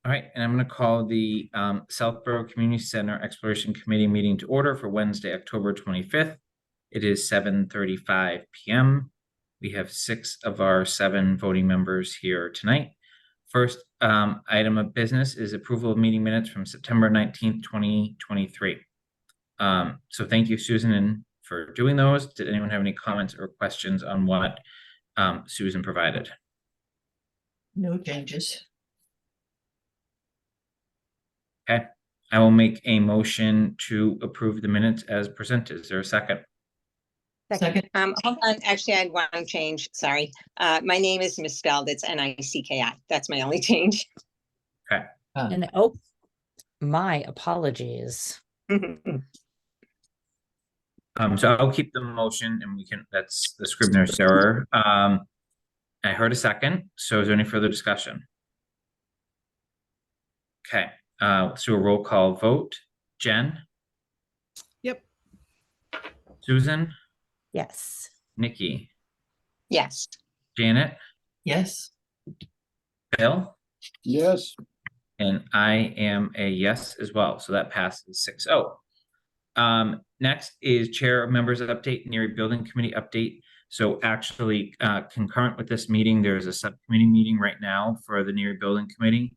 All right, and I'm going to call the Southborough Community Center Exploration Committee meeting to order for Wednesday, October 25th. It is 7:35 p.m. We have 6 of our 7 voting members here tonight. First item of business is approval of meeting minutes from September 19th, 2023. So thank you, Susan, for doing those. Did anyone have any comments or questions on what Susan provided? No changes. Okay, I will make a motion to approve the minutes as presented. Is there a second? Second. Hold on, actually, I had one change, sorry. My name is misspelled, it's Nicki. That's my only change. Okay. And my apologies. So I'll keep the motion and that's the Scribner's error. I heard a second, so is there any further discussion? Okay, let's do a roll call vote. Jen? Yep. Susan? Yes. Nikki? Yes. Janet? Yes. Bill? Yes. And I am a yes as well, so that passes 6-0. Next is Chair Members Update, Neary Building Committee update. So actually, concurrent with this meeting, there's a subcommittee meeting right now for the Neary Building Committee,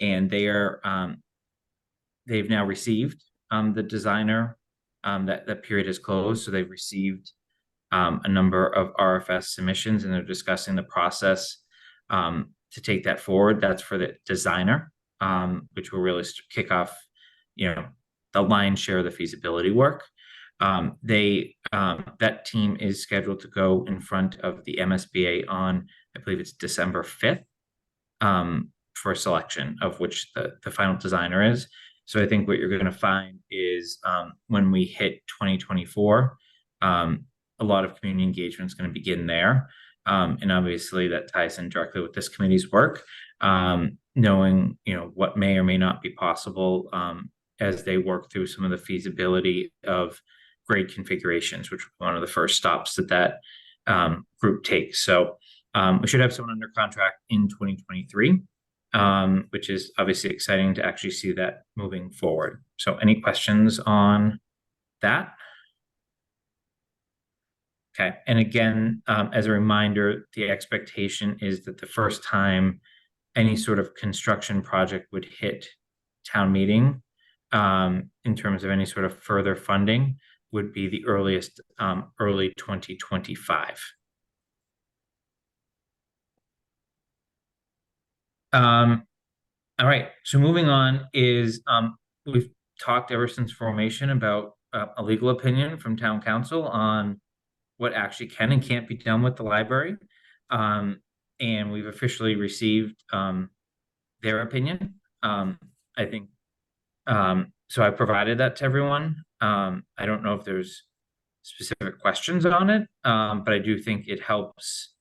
and they are they've now received the designer. That period is closed, so they've received a number of RFS submissions, and they're discussing the process to take that forward. That's for the designer, which will really kick off, the lion's share of the feasibility work. That team is scheduled to go in front of the MSBA on, I believe it's December 5th, for selection of which the final designer is. So I think what you're going to find is when we hit 2024, a lot of community engagement is going to begin there. And obviously that ties in directly with this committee's work, knowing, what may or may not be possible as they work through some of the feasibility of grade configurations, which was one of the first stops that group takes. So we should have someone under contract in 2023, which is obviously exciting to actually see that moving forward. So any questions on that? Okay, and again, as a reminder, the expectation is that the first time any sort of construction project would hit town meeting, in terms of any sort of further funding, would be the earliest, early 2025. All right, so moving on is, we've talked ever since formation about a legal opinion from town council on what actually can and can't be done with the library. And we've officially received their opinion. I think, so I provided that to everyone. I don't know if there's specific questions on it, but I do think it helps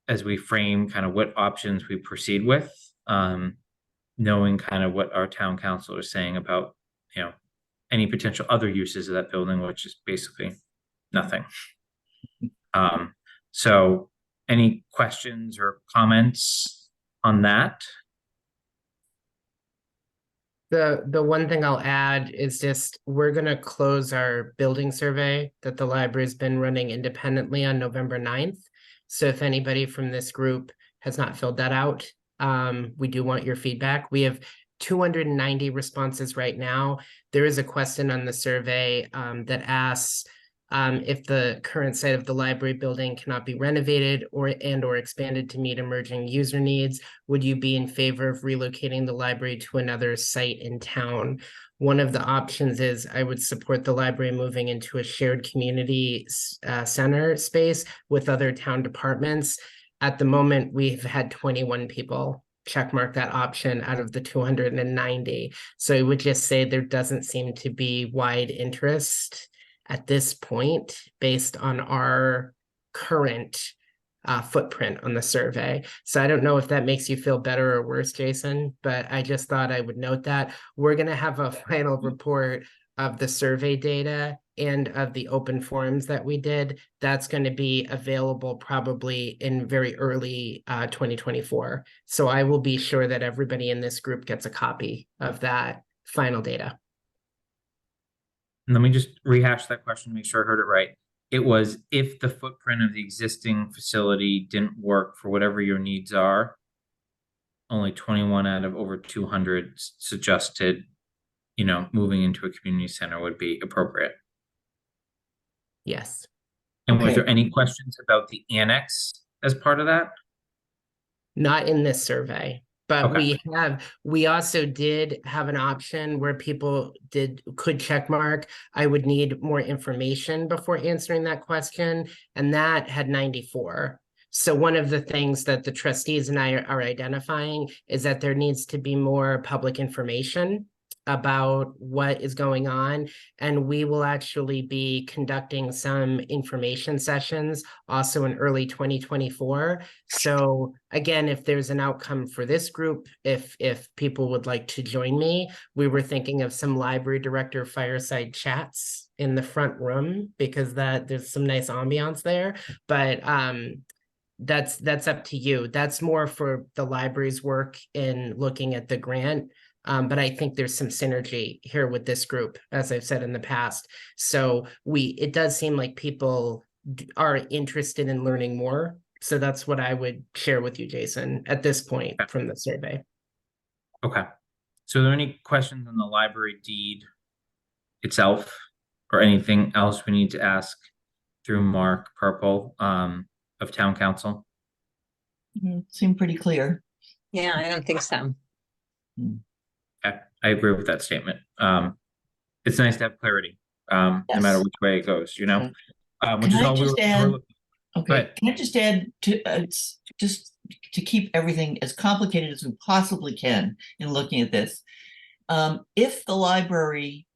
as we frame kind of what options we proceed with, knowing kind of what our town council is saying about, any potential other uses of that building, which is basically nothing. So any questions or comments on that? The one thing I'll add is just we're going to close our building survey that the library's been running independently on November 9th. So if anybody from this group has not filled that out, we do want your feedback. We have 290 responses right now. There is a question on the survey that asks if the current site of the library building cannot be renovated or expanded to meet emerging user needs, would you be in favor of relocating the library to another site in town? One of the options is I would support the library moving into a shared community center space with other town departments. At the moment, we've had 21 people checkmark that option out of the 290. So I would just say there doesn't seem to be wide interest at this point based on our current footprint on the survey. So I don't know if that makes you feel better or worse, Jason, but I just thought I would note that. We're going to have a final report of the survey data and of the open forums that we did, that's going to be available probably in very early 2024. So I will be sure that everybody in this group gets a copy of that final data. Let me just rehash that question to make sure I heard it right. It was if the footprint of the existing facility didn't work for whatever your needs are, only 21 out of over 200 suggested, moving into a community center would be appropriate. Yes. And was Okay. there any questions about the annex as part of that? Not in this survey, but Okay. we also did have an option where people could check mark. I would need more information before answering that question, and that had 94. So one of the things that the trustees and I are identifying is that there needs to be more public information about what is going on, and we will actually be conducting some information sessions also in early 2024. So again, if there's an outcome for this group, if people would like to join me, we were thinking of some library director fireside chats in the front room because there's some nice ambiance there. But that's up to you. That's more for the library's work in looking at the grant. But I think there's some synergy here with this group, as I've said in the past. So it does seem like people are interested in learning more. So that's what I would share with you, Jason, at this point from the survey. Okay. So are there any questions on the library deed itself or anything else we need to ask through Mark Purple of Town Council? Seemed pretty clear. Yeah, I don't think so. I agree with that statement. It's nice to have clarity, no matter Yes. which way it goes, which Can is I all just we add- were looking. Okay, ahead. can I just add to, it's just to keep everything as complicated as we possibly can in looking at this. If the library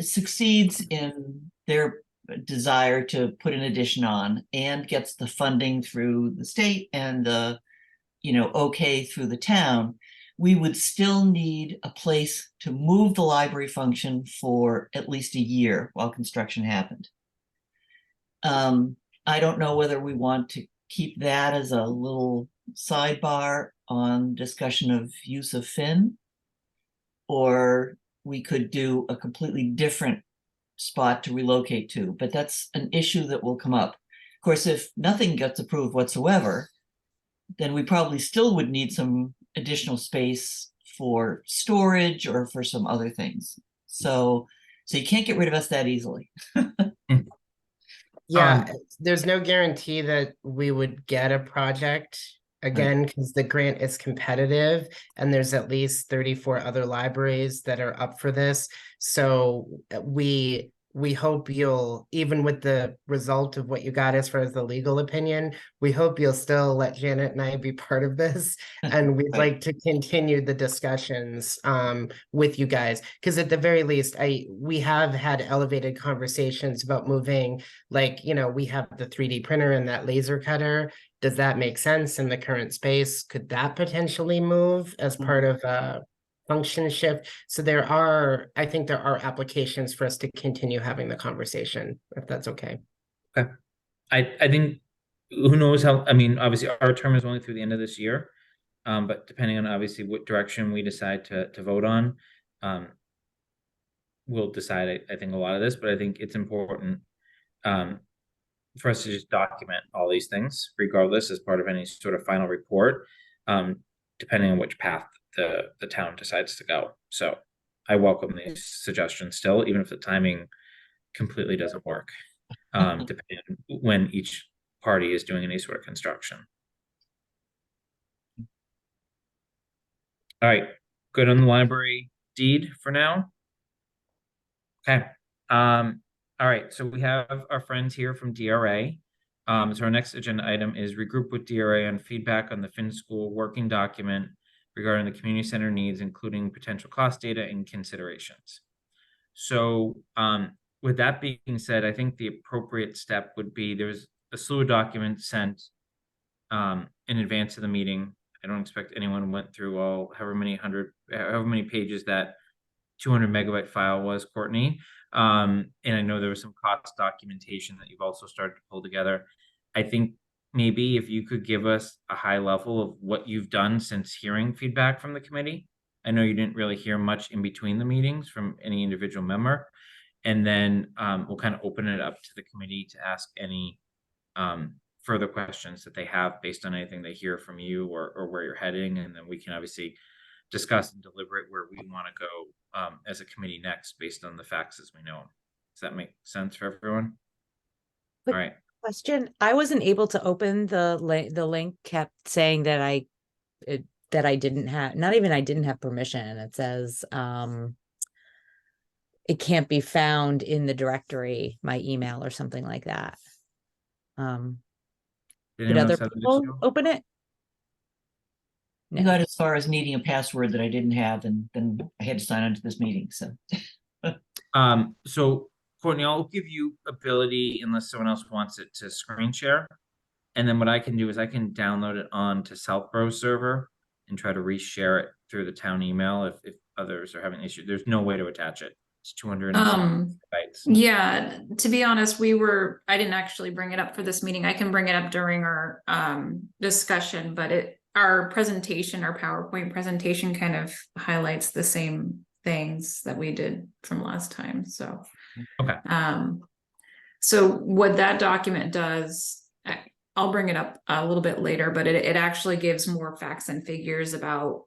succeeds in their desire to put an addition on and gets the funding through the state and the, okay through the town, we would still need a place to move the library function for at least a year while construction happened. I don't know whether we want to keep that as a little sidebar on discussion of use of Finn, or we could do a completely different spot to relocate to, but that's an issue that will come up. Of course, if nothing gets approved whatsoever, then we probably still would need some additional space for storage or for some other things. So you can't get rid of us that easily. Yeah, there's no guarantee that we would get a project again, because the grant is competitive and there's at least 34 other libraries that are up for this. So we hope you'll, even with the result of what you got as far as the legal opinion, we hope you'll still let Janet and I be part of this. And we'd Right. like to continue the discussions with you guys. Because at the very least, we have had elevated conversations about moving, like, we have the 3D printer and that laser cutter. Does that make sense in the current space? Could that potentially move as part of function shift? So I think there are applications for us to continue having the conversation, if that's okay. Okay. I think, who knows how, obviously our term is only through the end of this year. But depending on obviously what direction we decide to vote on, we'll decide, I think, a lot of this, but I think it's important for us to just document all these things regardless as part of any sort of final report, depending on which path the town decides to go. So I welcome these suggestions still, even if the timing completely doesn't work, depending on when each party is doing any sort of construction. All right, good on the library deed for now. Okay. All right, so we have our friends here from DRA. So our next agenda item is regroup with DRA on feedback on the Finn School working document regarding the community center needs, including potential cost data and considerations. So with that being said, I think the appropriate step would be there's a slew of documents sent in advance of the meeting. I don't expect anyone went through however many pages that 200 megabyte file was, Courtney. And I know there was some cost documentation that you've also started to pull together. I think maybe if you could give us a high level of what you've done since hearing feedback from the committee. I know you didn't really hear much in between the meetings from any individual member. And then we'll kind of open it up to the committee to ask any further questions that they have based on anything they hear from you or where you're heading. And then we can obviously discuss and deliberate where we want to go as a committee next based on the facts as we know them. Does that make sense for everyone? Quick All right. Question. I wasn't able to open the link. The link kept saying that that I didn't have, not even I didn't have permission. It says it can't be found in the directory, my email or something like that. Did anyone other else have an people issue? open it? I got as far as needing a password that I didn't have, and then I had to sign on to this meeting, so. So Courtney, I'll give you ability unless someone else wants it to screen share. And then what I can do is I can download it onto Southborough server and try to reshare it through the town email if others are having issues. There's no way to attach it. It's 200 bytes. Yeah, to be honest, I didn't actually bring it up for this meeting. I can bring it up during our discussion, but our presentation, our PowerPoint presentation kind of highlights the same things that we did from last time. So, Okay. So what that document does, I'll bring it up a little bit later, but it actually gives more facts and figures about,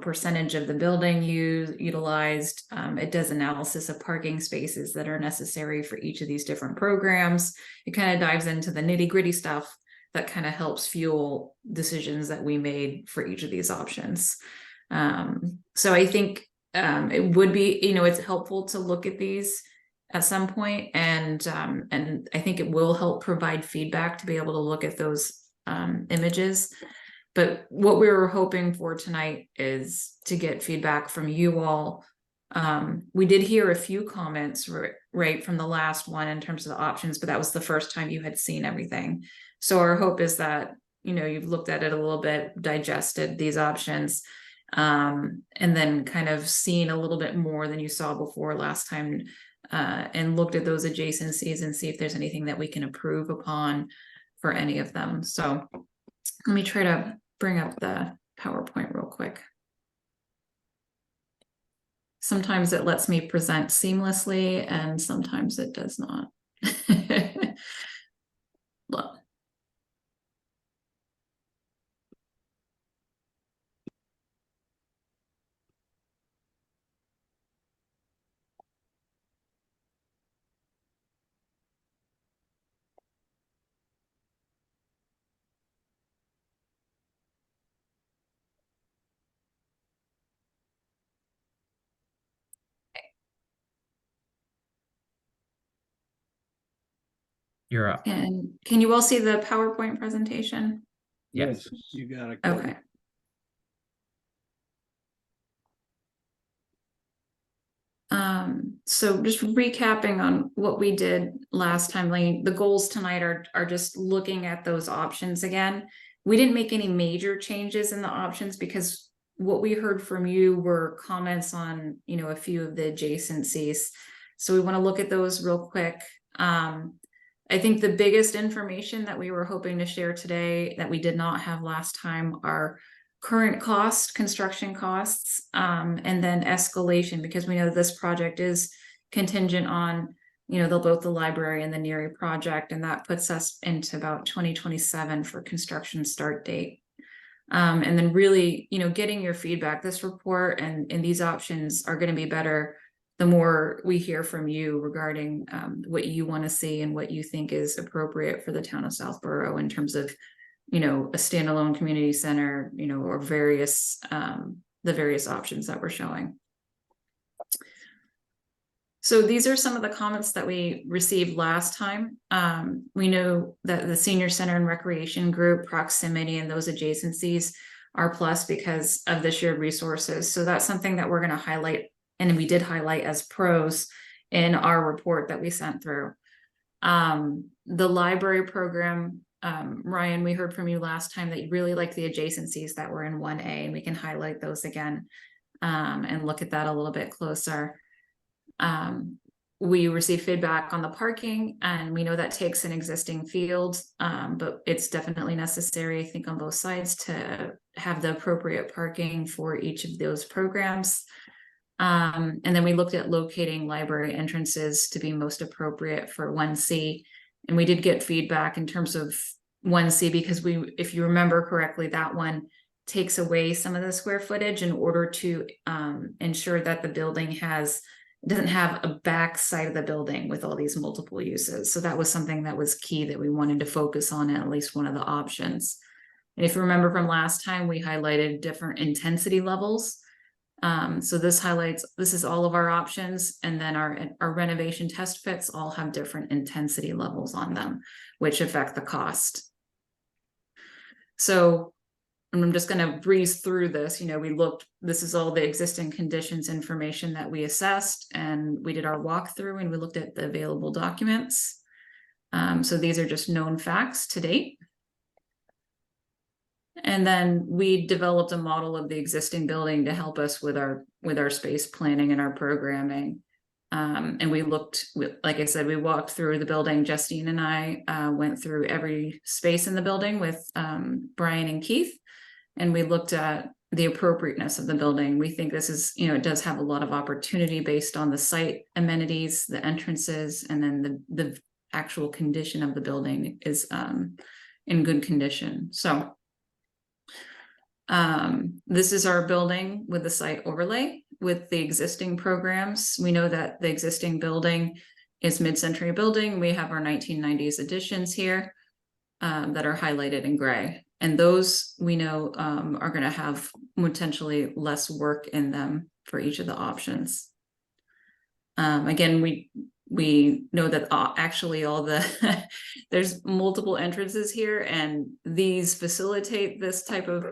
percentage of the building utilized. It does analysis of parking spaces that are necessary for each of these different programs. It kind of dives into the nitty-gritty stuff that kind of helps fuel decisions that we made for each of these options. So I think it would be, it's helpful to look at these at some point, and I think it will help provide feedback to be able to look at those images. But what we were hoping for tonight is to get feedback from you all. We did hear a few comments right from the last one in terms of the options, but that was the first time you had seen everything. So our hope is that, you've looked at it a little bit, digested these options, and then kind of seen a little bit more than you saw before last time, and looked at those adjacencies and see if there's anything that we can improve upon for any of them. So let me try to bring up the PowerPoint real quick. Sometimes it lets me present seamlessly and sometimes it does not. Look. You're up. And can you all see the PowerPoint presentation? Yes. You got it. Okay. So just recapping on what we did last time, like the goals tonight are just looking at those options again. We didn't make any major changes in the options because what we heard from you were comments on, a few of the adjacencies. So we want to look at those real quick. I think the biggest information that we were hoping to share today that we did not have last time are current cost, construction costs, and then escalation, because we know this project is contingent on, both the library and the NERI project, and that puts us into about 2027 for construction start date. And then really, getting your feedback. This report and these options are going to be better the more we hear from you regarding what you want to see and what you think is appropriate for the town of Southborough in terms of, a standalone community center, or various, the various options that we're showing. So these are some of the comments that we received last time. We know that the senior center and recreation group, proximity, and those adjacencies are plus because of the shared resources. So that's something that we're going to highlight, and we did highlight as pros in our report that we sent through. The library program, Ryan, we heard from you last time that you really like the adjacencies that were in 1A, and we can highlight those again and look at that a little bit closer. we received feedback on the parking, and we know that takes an existing field, but it's definitely necessary, I think, on both sides to have the appropriate parking for each of those programs. And then we looked at locating library entrances to be most appropriate for 1C. And we did get feedback in terms of 1C because if you remember correctly, that one takes away some of the square footage in order to ensure that the building doesn't have a back side of the building with all these multiple uses. So that was something that was key that we wanted to focus on at least one of the options. And if you remember from last time, we highlighted different intensity levels. So this is all of our options, and then our renovation test fits all have different intensity levels on them, which affect the cost. So I'm just going to breeze through this. This is all the existing conditions information that we assessed, and we did our walkthrough and we looked at the available documents. So these are just known facts to date. And then we developed a model of the existing building to help us with our space planning and our programming. And we like I said, we walked through the building. Justine and I went through every space in the building with Brian and Keith, and we looked at the appropriateness of the building. We think this is, it does have a lot of opportunity based on the site amenities, the entrances, and then the actual condition of the building is in good condition. So this is our building with the site overlay with the existing programs. We know that the existing building is mid-century building. We have our 1990s additions here that are highlighted in gray. And those we know are going to have potentially less work in them for each of the options. Again, we know that actually all there's multiple entrances here, and these facilitate this type of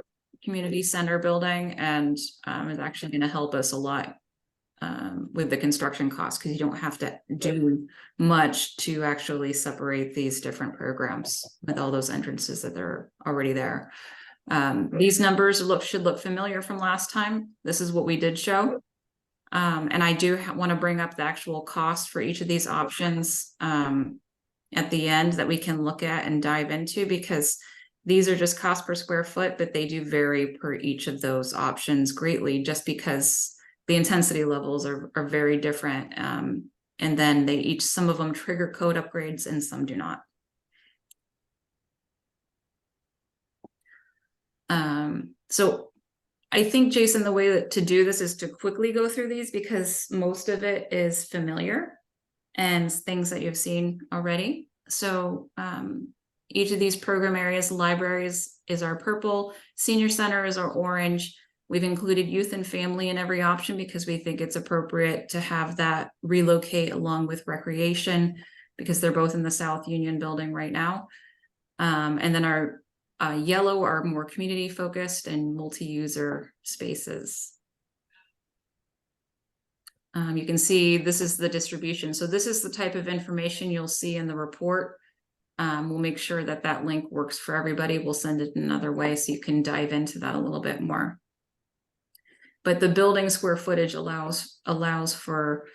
community center building, and is actually going to help us a lot with the construction costs, because you don't have to do much to actually separate these different programs with all those entrances that are already there. These numbers should look familiar from last time. This is what we did show. And I do want to bring up the actual cost for each of these options at the end that we can look at and dive into, because these are just cost per square foot, but they do vary per each of those options greatly, just because the intensity levels are very different. And then some of them trigger code upgrades and some do not. So I think, Jason, the way to do this is to quickly go through these, because most of it is familiar and things that you've seen already. So each of these program areas, libraries is our purple, senior center is our orange. We've included youth and family in every option because we think it's appropriate to have that relocate along with recreation, because they're both in the South Union building right now. And then our yellow are more community focused and multi-user spaces. You can see this is the distribution. So this is the type of information you'll see in the report. We'll make sure that link works for everybody. We'll send it another way so you can dive into that a little bit more. But the building square footage allows for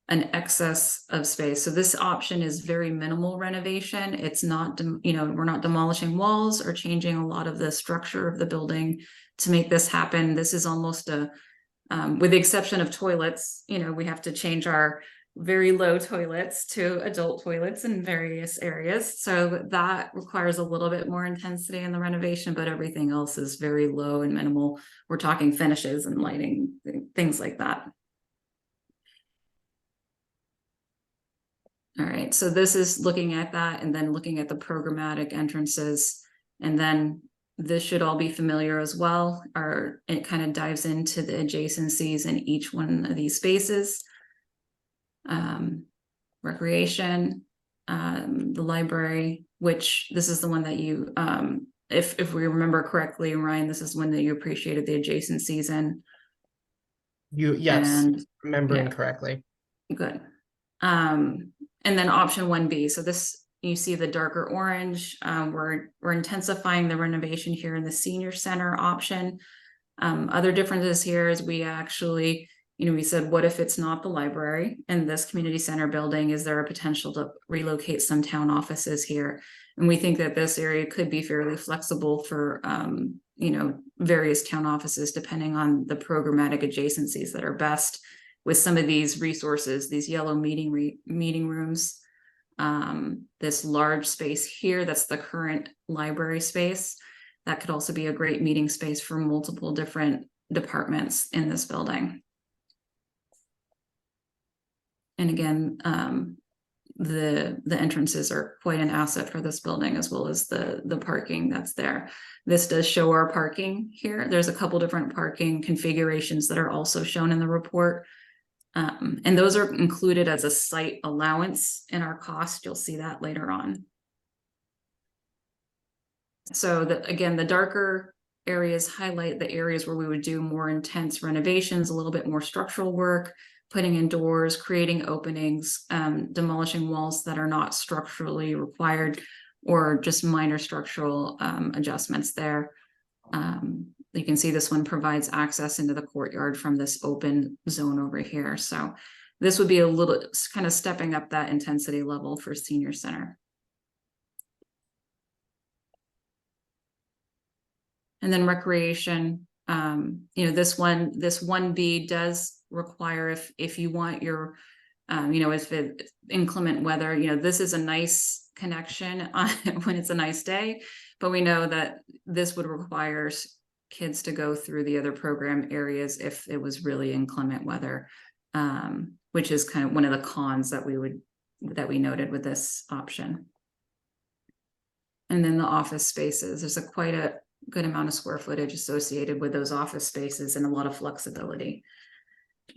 an excess of space. So this option is very minimal renovation. It's not, we're not demolishing walls or changing a lot of the structure of the building to make this happen. This is almost with the exception of toilets, we have to change our very low toilets to adult toilets in various areas. So that requires a little bit more intensity in the renovation, but everything else is very low and minimal. We're talking finishes and lighting, things like that. All right, so this is looking at that and then looking at the programmatic entrances. And then this should all be familiar as well, or it kind of dives into the adjacencies in each one of these spaces. Recreation, the library, which this is the one that you, if we remember correctly, Ryan, this is one that you appreciated the adjacencies in. Yes, and, remembering correctly. Good. And then option 1B. So this, you see the darker orange. We're intensifying the renovation here in the senior center option. Other differences here is we actually we said, what if it's not the library and this community center building? Is there a potential to relocate some town offices here? And we think that this area could be fairly flexible for, various town offices, depending on the programmatic adjacencies that are best with some of these resources, these yellow meeting rooms. This large space here, that's the current library space. That could also be a great meeting space for multiple different departments in this building. And again, the entrances are quite an asset for this building, as well as the parking that's there. This does show our parking here. There's a couple different parking configurations that are also shown in the report. And those are included as a site allowance in our cost. You'll see that later on. So again, the darker areas highlight the areas where we would do more intense renovations, a little bit more structural work, putting in doors, creating openings, demolishing walls that are not structurally required, or just minor structural adjustments there. You can see this one provides access into the courtyard from this open zone over here. So this would be a little kind of stepping up that intensity level for senior center. And then recreation, this 1B does require, if you want your, if it's inclement weather, this is a nice connection when it's a nice day, but we know that this would require kids to go through the other program areas if it was really inclement weather, which is kind of one of the cons that we noted with this option. And then the office spaces, there's quite a good amount of square footage associated with those office spaces and a lot of flexibility.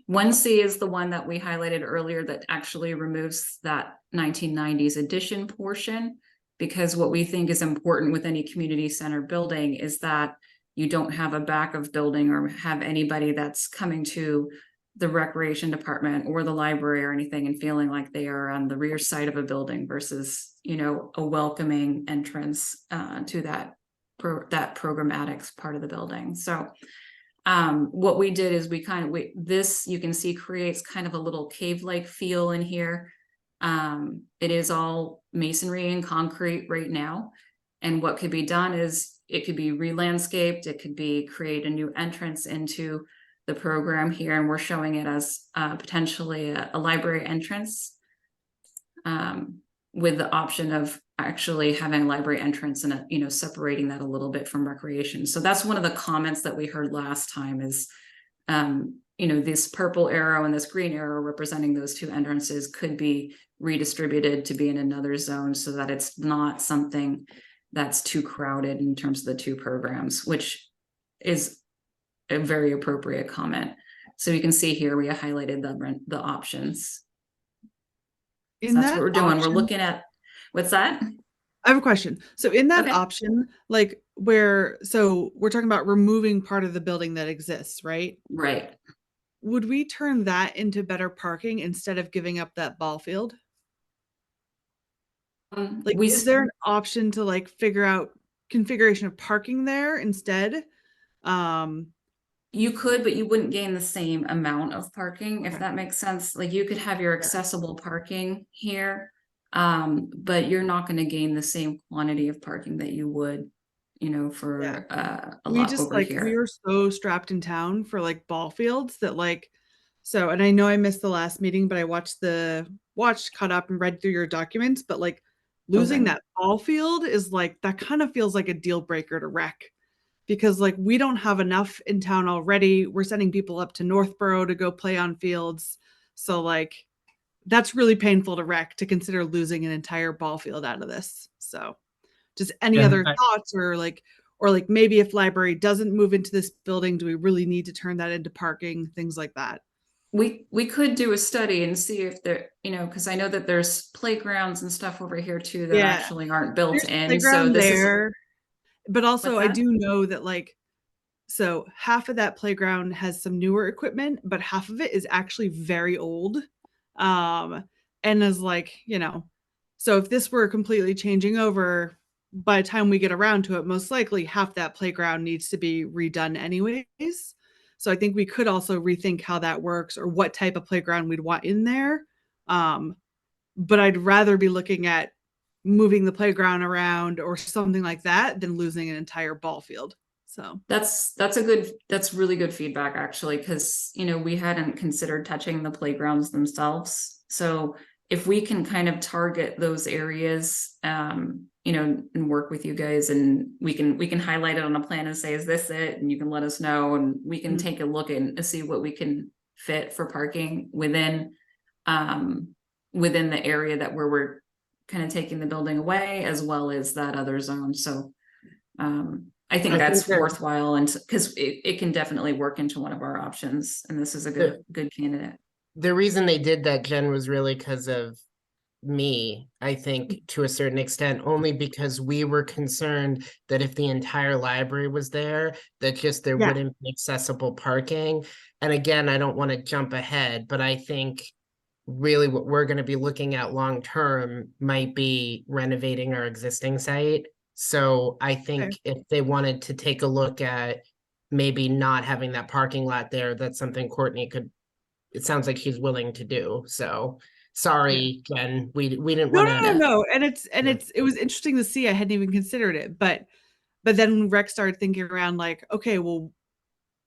1C is the one that we highlighted earlier that actually removes that 1990s addition portion, because what we think is important with any community center building is that you don't have a back of building or have anybody that's coming to the recreation department or the library or anything and feeling like they are on the rear side of a building versus, a welcoming entrance to that programmatics part of the building. So what we did is this you can see creates kind of a little cave-like feel in here. It is all masonry and concrete right now. And what could be done is it could be re-landscaped, it could be create a new entrance into the program here. And we're showing it as potentially a library entrance with the option of actually having library entrance and separating that a little bit from recreation. So that's one of the comments that we heard last time is this purple arrow and this green arrow representing those two entrances could be redistributed to be in another zone so that it's not something that's too crowded in terms of the two programs, which is a very appropriate comment. So you can see here we highlighted the options. So that's what we're doing. We're looking at, what's that? I have a question. So in that Okay. option, we're talking about removing part of the building that exists, right? Right. Would we turn that into better parking instead of giving up that ball field? Is there an option to figure out configuration of parking there instead? You could, but you wouldn't gain the same amount of parking, if that makes sense. You could have your accessible parking here, but you're not going to gain the same quantity of parking that you would, for a lot over here. We were so strapped in town for ball fields that and I know I missed the last meeting, but I watched, caught up and read through your documents, but losing that ball field is that kind of feels like a deal breaker to rec. Because we don't have enough in town already. We're sending people up to Northborough to go play on fields. So that's really painful to rec to consider losing an entire ball field out of this. So just any other thoughts or maybe if library doesn't move into this building, do we really need to turn that into parking, things like that? We could do a study and see if there, because I know that there's playgrounds and stuff over here too that actually aren't built in. So this is. But also I do know that so half of that playground has some newer equipment, but half of it is actually very old. And is so if this were completely changing over, by the time we get around to it, most likely half that playground needs to be redone anyways. So I think we could also rethink how that works or what type of playground we'd want in there. But I'd rather be looking at moving the playground around or something like that than losing an entire ball field. So That's really good feedback, actually, because, you know, we hadn't considered touching the playgrounds themselves. So if we can kind of target those areas, you know, and work with you guys, and we can highlight it on a plan and say, is this it? And you can let us know, and we can take a look and see what we can fit for parking within the area that where we're kind of taking the building away, as well as that other zone. So I think that's worthwhile, and because it can definitely work into one of our options, and this is a good candidate. The reason they did that, Jen, was really because of me, I think, to a certain extent, only because we were concerned that if the entire library was there, that just there wouldn't be accessible parking. And again, I don't want to jump ahead, but I think really what we're going to be looking at long term might be renovating our existing site. So I think if they wanted to take a look at maybe not having that parking lot there, that's something Courtney could, it sounds like she's willing to do. So sorry, Jen, we didn't want to. No. And it was interesting to see. I hadn't even considered it, but then when Rex started thinking around like, okay, well,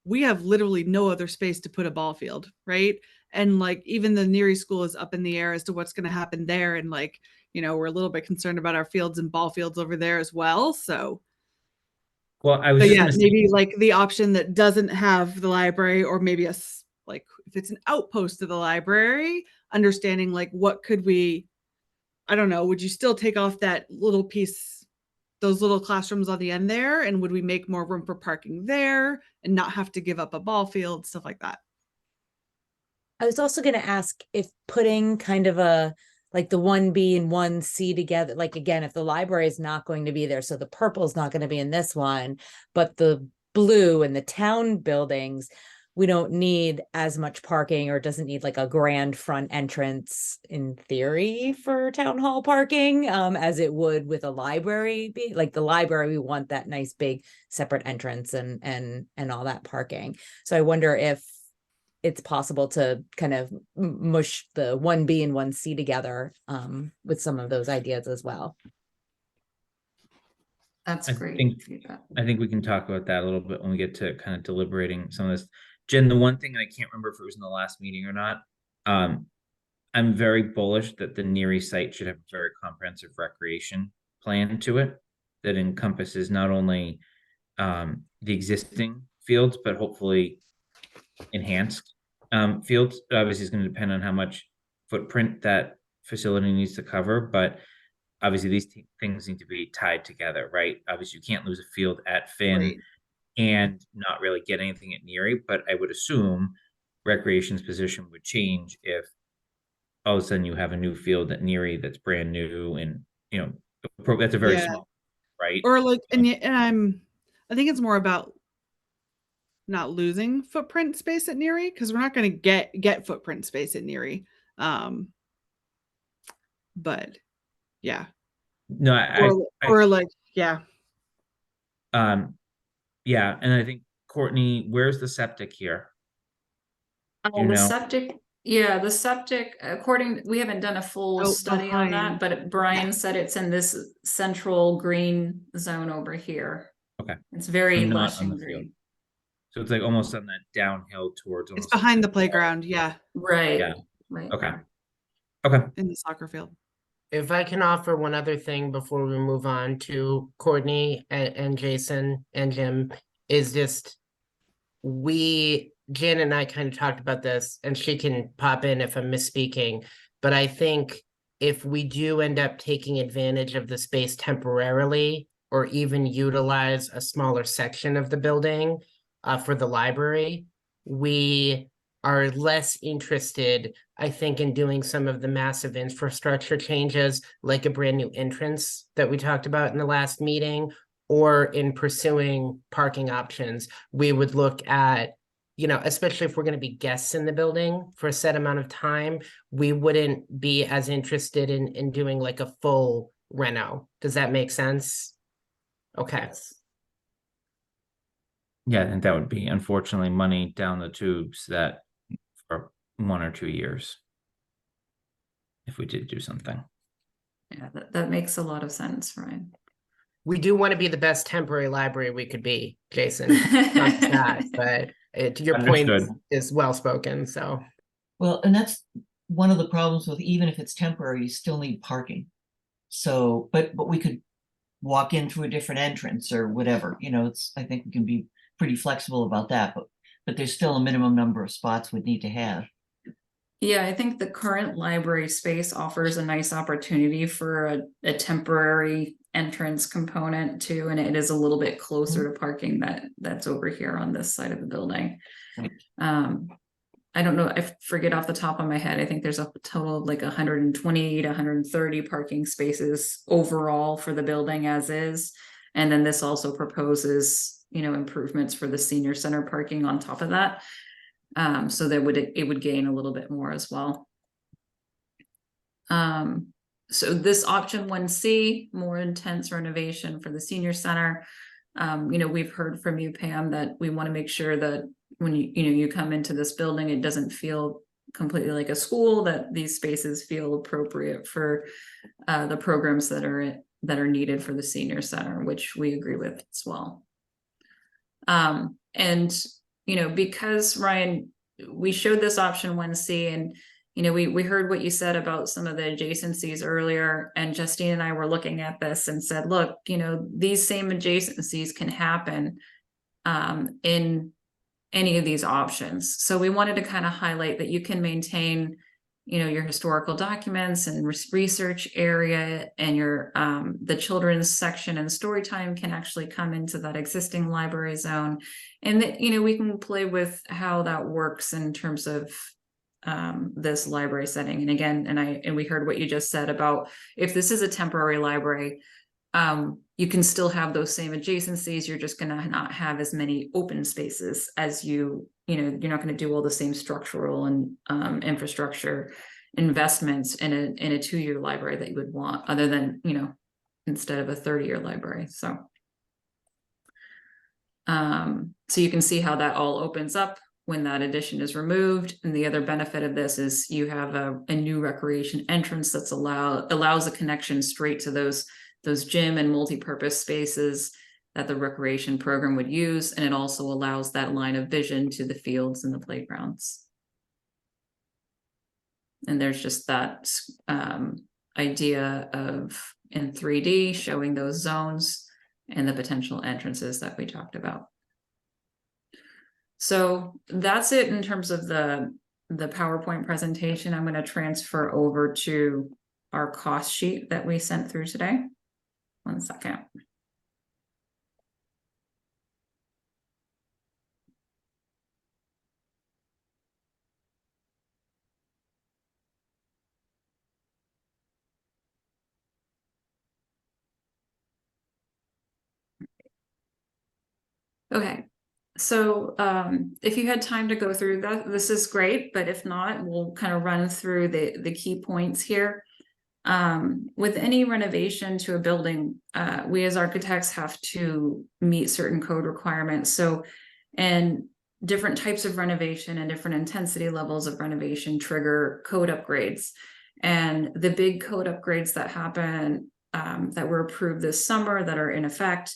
we have literally no other space to put a ball field, right? And like even the Neary school is up in the air as to what's going to happen there. And like, you know, we're a little bit concerned about our fields and ball fields over there as well. So well, I was just gonna say, maybe like the option that doesn't have the library, or maybe like if it's an outpost of the library, understanding like what could we, I don't know, would you still take off that little piece, those little classrooms on the end there, and would we make more room for parking there and not have to give up a ball field, stuff like that? I was also going to ask if putting kind of a like the 1B and 1C together, like again, if the library is not going to be there, so the purple is not going to be in this one, but the blue and the town buildings, we don't need as much parking, or doesn't need like a grand front entrance in theory for town hall parking, as it would with a library. Be like the library, we want that nice big separate entrance and all that parking. So I wonder if it's possible to kind of mush the 1B and 1C together with some of those ideas as well. That's I great. I think we can talk about that a little bit when we get to kind of deliberating some of this. Jen, the one thing, and I can't remember if it was in the last meeting or not, I'm very bullish that the Neary site should have a very comprehensive recreation plan to it that encompasses not only the existing fields, but hopefully enhanced fields. Obviously, it's going to depend on how much footprint that facility needs to cover, but obviously these things need to be tied together, right? Obviously, you can't lose a field at Finn. Right. And not really get anything at Neary, but I would assume recreation's position would change if all of a sudden you have a new field at Neary that's brand new, and you know that's a very small, right? Or like, and I think it's more about not losing footprint space at Neary, because we're not going to get footprint space at Neary. But yeah, No, yeah, and I think Courtney, where's the septic here? Septic, we haven't done a full study on that, but Brian said it's in this central green zone over here. Okay. It's very So lush not on and the field. green. So it's like almost on that downhill towards. It's behind the playground. Yeah. Right. Yeah. Right. Okay. Okay. In the soccer field. If I can offer one other thing before we move on to Courtney and Jason and Jim, is just Jan and I kind of talked about this, and she can pop in if I'm misspeaking, but I think if we do end up taking advantage of the space temporarily, or even utilize a smaller section of the building for the library, we are less interested, I think, in doing some of the massive infrastructure changes, like a brand new entrance that we talked about in the last meeting, or in pursuing parking options. We would look at, you know, especially if we're going to be guests in the building for a set amount of time, we wouldn't be as interested in doing like a full reno. Does that make sense? Okay. Yeah, I think that would be unfortunately money down the tubes that for 1 or 2 years. If we did do something. Yeah, that makes a lot of sense, Ryan. We do want to be the best temporary library we could be, Jason. Not just that, but to your point Understood. is well spoken, so. Well, and that's one of the problems with, even if it's temporary, you still need parking. So, but we could walk in through a different entrance or whatever, I think we can be pretty flexible about that, but there's still a minimum number of spots we'd need to have. Yeah, I think the current library space offers a nice opportunity for a temporary entrance component too, and it is a little bit closer to parking that's over here on this side of the building. Right. I don't know, I forget off the top of my head, I think there's a total of like 120 to 130 parking spaces overall for the building as is. And then this also proposes, improvements for the senior center parking on top of that. So that it would gain a little bit more as well. So this option 1C, more intense renovation for the senior center. We've heard from you, Pam, that we want to make sure that when you come into this building, it doesn't feel completely like a school, that these spaces feel appropriate for the programs that are needed for the senior center, which we agree with as well. And because Ryan, we showed this option 1C, and we heard what you said about some of the adjacencies earlier, and Justine and I were looking at this and said, look, these same adjacencies can happen in any of these options. So we wanted to kind of highlight that you can maintain your historical documents and research area, and your the children's section and story time can actually come into that existing library zone, and that we can play with how that works in terms of this library setting. And again, and we heard what you just said about, if this is a temporary library, you can still have those same adjacencies. You're just going to not have as many open spaces as you're not going to do all the same structural and infrastructure investments in a 2-year library that you would want, other than, instead of a 30-year library. So you can see how that all opens up when that addition is removed. And the other benefit of this is you have a new recreation entrance that's allows a connection straight to those gym and multi-purpose spaces that the recreation program would use. And it also allows that line of vision to the fields and the playgrounds. And there's just that idea of, in 3D, showing those zones and the potential entrances that we talked about. So that's it in terms of the PowerPoint presentation. I'm going to transfer over to our cost sheet that we sent through today. 1 second. Okay. So if you had time to go through that, this is great, but if not, we'll kind of run through the key points here. With any renovation to a building, we as architects have to meet certain code requirements. So, and different types of renovation and different intensity levels of renovation trigger code upgrades. And the big code upgrades that happen, that were approved this summer, that are in effect,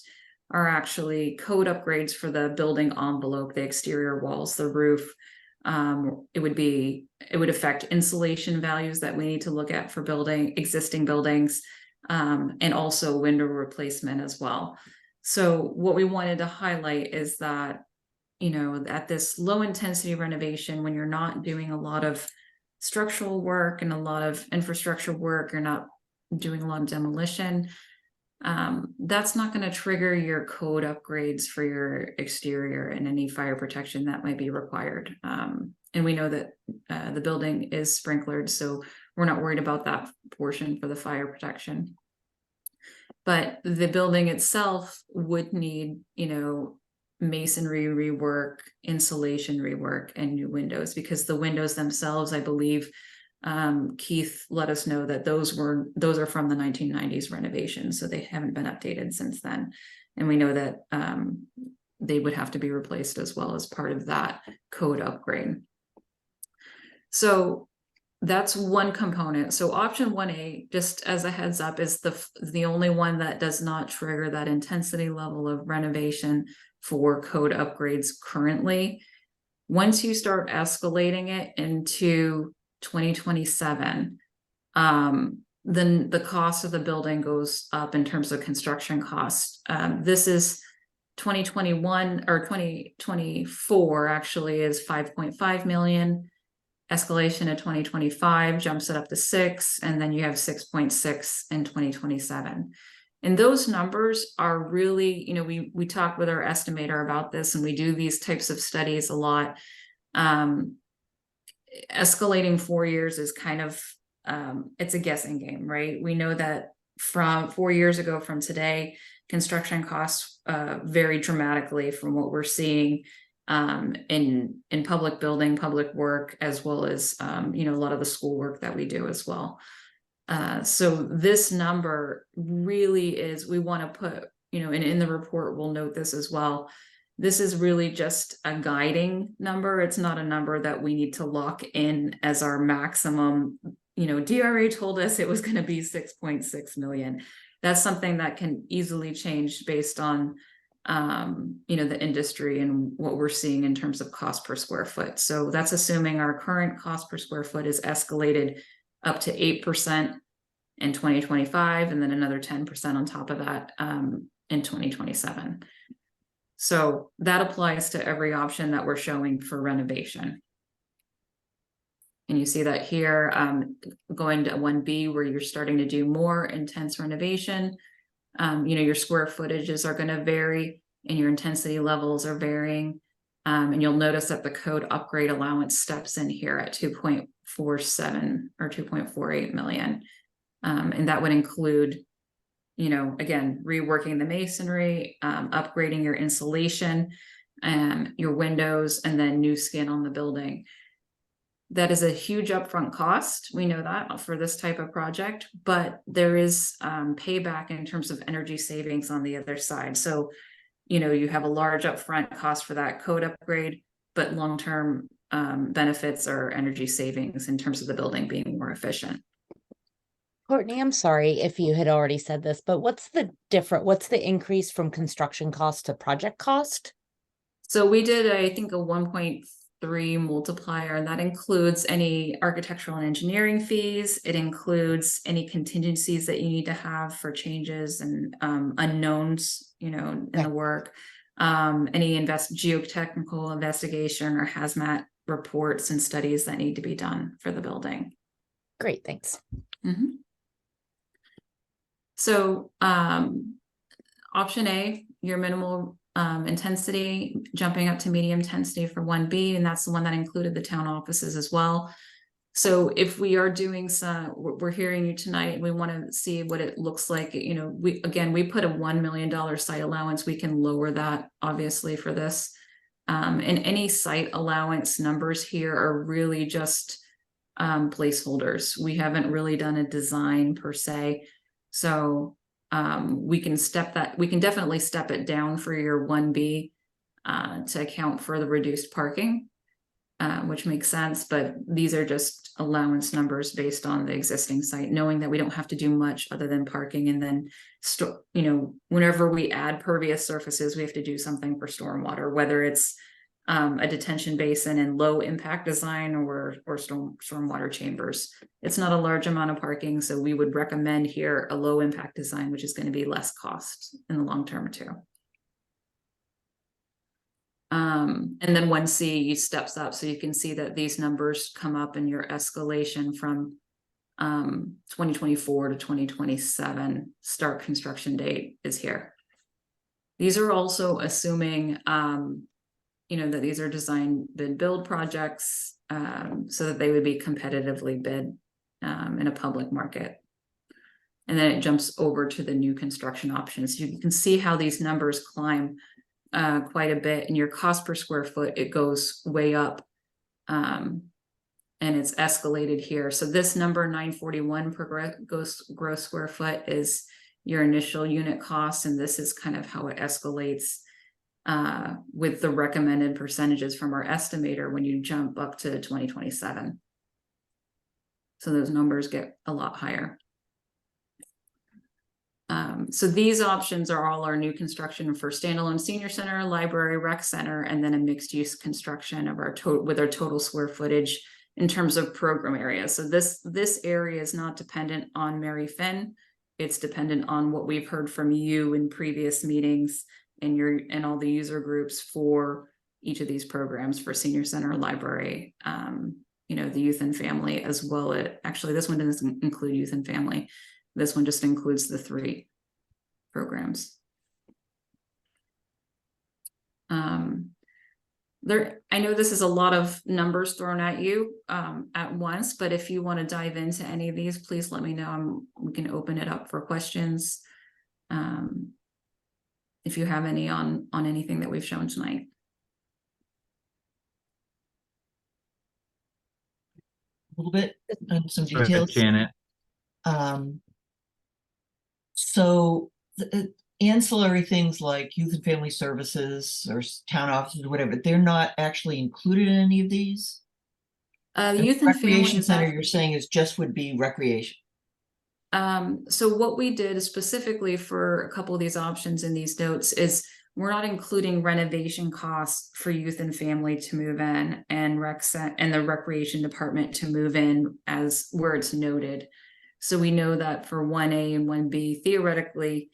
are actually code upgrades for the building envelope, the exterior walls, the roof. It would affect insulation values that we need to look at for existing buildings, and also window replacement as well. So what we wanted to highlight is that, at this low intensity renovation, when you're not doing a lot of structural work and a lot of infrastructure work, you're not doing a lot of demolition, that's not going to trigger your code upgrades for your exterior and any fire protection that might be required. And we know that the building is sprinklered, so we're not worried about that portion for the fire protection. But the building itself would need, masonry rework, insulation rework, and new windows, because the windows themselves, I believe, Keith let us know that those are from the 1990s renovation, so they haven't been updated since then. And we know that they would have to be replaced as well as part of that code upgrade. So that's one component. So option 1A, just as a heads up, is the only one that does not trigger that intensity level of renovation for code upgrades currently. Once you start escalating it into 2027, then the cost of the building goes up in terms of construction costs. This is 2021 or 2024 actually is 5.5 million. Escalation in 2025 jumps it up to 6, and then you have 6.6 in 2027. And those numbers are really, you know, we talk with our estimator about this, and we do these types of studies a lot. Escalating 4 years is kind of, it's a guessing game, right? We know that from 4 years ago from today, construction costs vary dramatically from what we're seeing in public building, public work, as well as you know, a lot of the school work that we do as well. So this number really is, we want to put, you know, and in the report we'll note this as well. This is really just a guiding number. It's not a number that we need to lock in as our maximum. You know, DRA told us it was going to be 6.6 million. That's something that can easily change based on you know, the industry and what we're seeing in terms of cost per square foot. So that's assuming our current cost per square foot is escalated up to 8% in 2025, and then another 10% on top of that in 2027. So that applies to every option that we're showing for renovation. And you see that here, going to 1B, where you're starting to do more intense renovation. You know, your square footages are going to vary and your intensity levels are varying. And you'll notice that the code upgrade allowance steps in here at 2.47 or 2.48 million. And that would include, you know, again, reworking the masonry, upgrading your insulation, your windows, and then new skin on the building. That is a huge upfront cost. We know that for this type of project, but there is payback in terms of energy savings on the other side. So, you know, you have a large upfront cost for that code upgrade, but long-term benefits are energy savings in terms of the building being more efficient. Courtney, I'm sorry if you had already said this, but what's the increase from construction cost to project cost? So we did, I think, a 1.3 multiplier, and that includes any architectural and engineering fees. It includes any contingencies that you need to have for changes and unknowns, you know, in the work. Any geotechnical investigation or hazmat reports and studies that need to be done for the building. Great, thanks. Mm-hmm. So option A, your minimal intensity jumping up to medium intensity for 1B, and that's the one that included the town offices as well. So if we are doing some, we're hearing you tonight, and we want to see what it looks like. You know, we put a $1 million site allowance. We can lower that obviously for this. And any site allowance numbers here are really just placeholders. We haven't really done a design per se. So we can definitely step it down for your 1B to account for the reduced parking, which makes sense, but these are just allowance numbers based on the existing site, knowing that we don't have to do much other than parking. And then, you know, whenever we add pervious surfaces, we have to do something for stormwater, whether it's a detention basin and low impact design or stormwater chambers. It's not a large amount of parking, so we would recommend here a low impact design, which is going to be less cost in the long term too. And then 1C steps up, so you can see that these numbers come up in your escalation from 2024 to 2027. Start construction date is here. These are also assuming you know, that these are design bid build projects, so that they would be competitively bid in a public market. And then it jumps over to the new construction options. You can see how these numbers climb quite a bit, and your cost per square foot, it goes way up, and it's escalated here. So this number 941 per gross square foot is your initial unit cost, and this is kind of how it escalates with the recommended percentages from our estimator when you jump up to 2027. So those numbers get a lot higher. So these options are all our new construction for standalone senior center, library, rec center, and then a mixed use construction of our total with our total square footage in terms of program area. So this area is not dependent on Mary Finn. It's dependent on what we've heard from you in previous meetings and all the user groups for each of these programs for senior center, library, you know, the youth and family, as well as actually this one doesn't include youth and family. This one just includes the 3 programs. I know this is a lot of numbers thrown at you at once, but if you want to dive into any of these, please let me know. We can open it up for questions. If you have any on anything that we've shown tonight. A little bit, some Go ahead, details. Janet. So the ancillary things like youth and family services or town offices or whatever, they're not actually included in any of these? The The youth and family recreation is center, you're saying is just would be recreation. So what we did specifically for a couple of these options in these notes is we're not including renovation costs for youth and family to move in and and the recreation department to move in as where it's noted. So we know that for 1A and 1B, theoretically,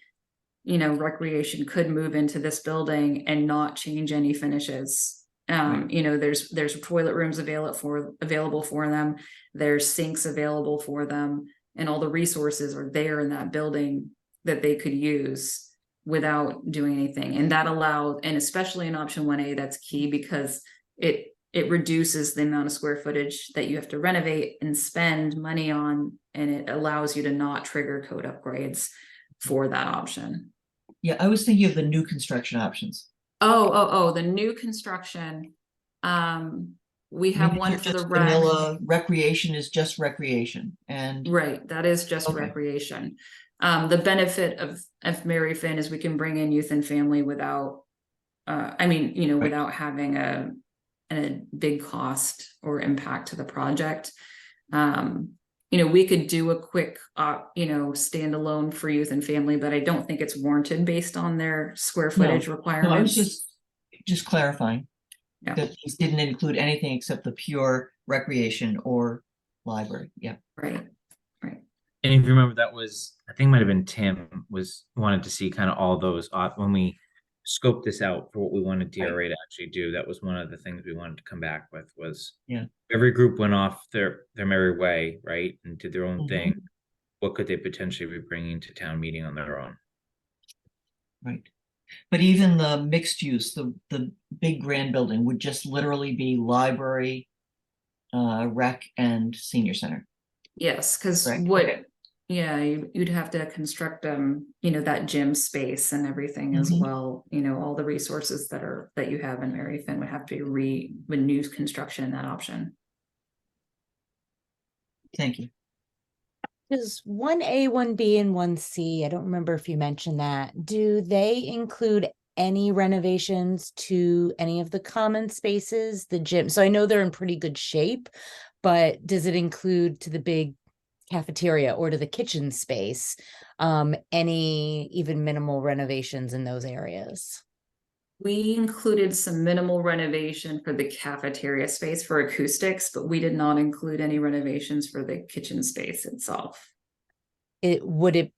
you know, recreation could move into this building and not change any finishes. You know, there's toilet rooms available for them. There's sinks available for them, and all the resources are there in that building that they could use without doing anything. And that allowed, and especially in option 1A, that's key because it reduces the amount of square footage that you have to renovate and spend money on, and it allows you to not trigger code upgrades for that option. Yeah, I was thinking of the new construction options. Oh, the new construction. We have Maybe one they're for the just rec. vanilla, recreation is just recreation, and Right, that is just Okay. recreation. The benefit of Mary Finn is we can bring in youth and family without, I mean, you know, Right. without having a big cost or impact to the project. You know, we could do a quick, you know, standalone for youth and family, but I don't think it's warranted based on their square footage No, I was requirements. just clarifying Yeah. that these didn't include anything except the pure recreation or library. Yeah. Right. And if you remember, that was, I think it might have been Tim wanted to see kind of all those when we scoped this out for what we wanted DRA to actually do. That was one of the things we wanted to come back with was every group went off their merry way, right? And did their own thing. What could they potentially be bringing to town meeting on their own? Right. But even the mixed use, the big grand building would just literally be library, rec and senior center. Yes, because Correct, what, okay. yeah, you'd have to construct you know, that gym space and everything as Mhm. well. You know, all the resources that you have in Mary Finn would have to be with new construction in that option. Thank you. Does 1A, 1B, and 1C, I don't remember if you mentioned that, do they include any renovations to any of the common spaces, the gym? So I know they're in pretty good shape, but does it include to the big cafeteria or to the kitchen space, any even minimal renovations in those areas? We included some minimal renovation for the cafeteria space for acoustics, but we did not include any renovations for the kitchen space itself. Would it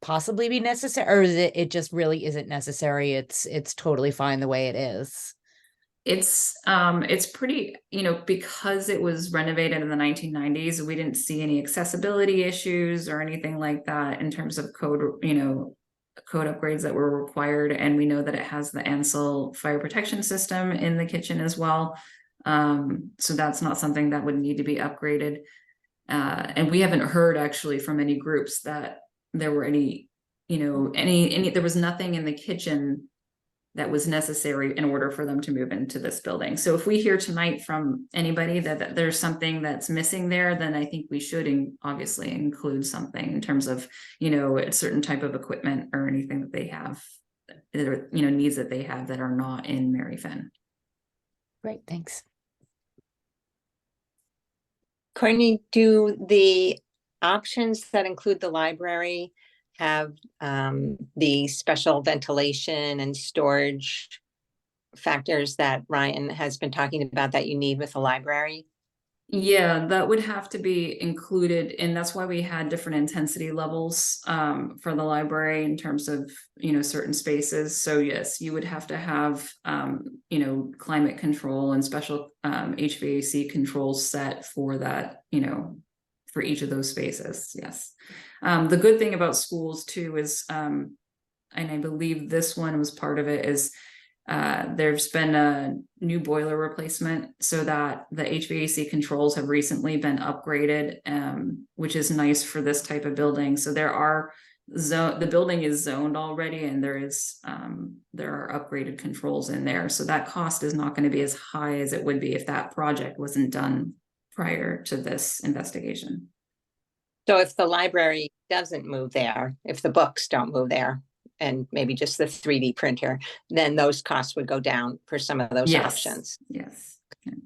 possibly be necessary, or is it just really isn't necessary? It's totally fine the way it is. It's pretty, you know, because it was renovated in the 1990s, we didn't see any accessibility issues or anything like that in terms of code, you know, code upgrades that were required. And we know that it has the Ansel fire protection system in the kitchen as well. So that's not something that would need to be upgraded. And we haven't heard actually from any groups that there were any, you know, there was nothing in the kitchen that was necessary in order for them to move into this building. So if we hear tonight from anybody that there's something that's missing there, then I think we should obviously include something in terms of, you know, a certain type of equipment or anything that they have needs that they have that are not in Mary Finn. Great, thanks. Courtney, do the options that include the library have the special ventilation and storage factors that Ryan has been talking about that you need with the library? Yeah, that would have to be included, and that's why we had different intensity levels for the library in terms of, certain spaces. So yes, you would have to have, climate control and special HVAC controls set for that, for each of those spaces. Yes. The good thing about schools too is, and I believe this one was part of it, is there's been a new boiler replacement so that the HVAC controls have recently been upgraded, which is nice for this type of building. So the building is zoned already, and there are upgraded controls in there. So that cost is not going to be as high as it would be if that project wasn't done prior to this investigation. So if the library doesn't move there, if the books don't move there, and maybe just the 3D printer, then those costs would go down for some of those options. Yes. Okay.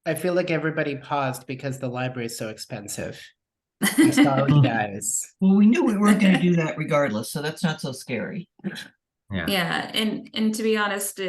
I feel like everybody paused because the library is so expensive. I'm sorry, guys. Well, we knew we weren't going to do that regardless, so that's not so scary. Yeah. Yeah, and to be honest,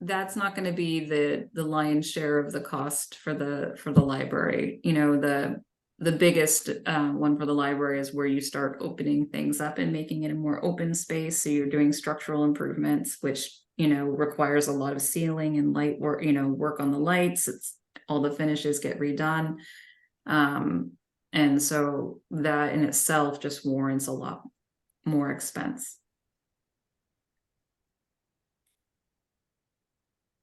that's not going to be the lion's share of the cost for the library. The biggest one for the library is where you start opening things up and making it a more open space. So you're doing structural improvements, which requires a lot of ceiling and light work. Work on the lights. It's all the finishes get redone, and so that in itself just warrants a lot more expense.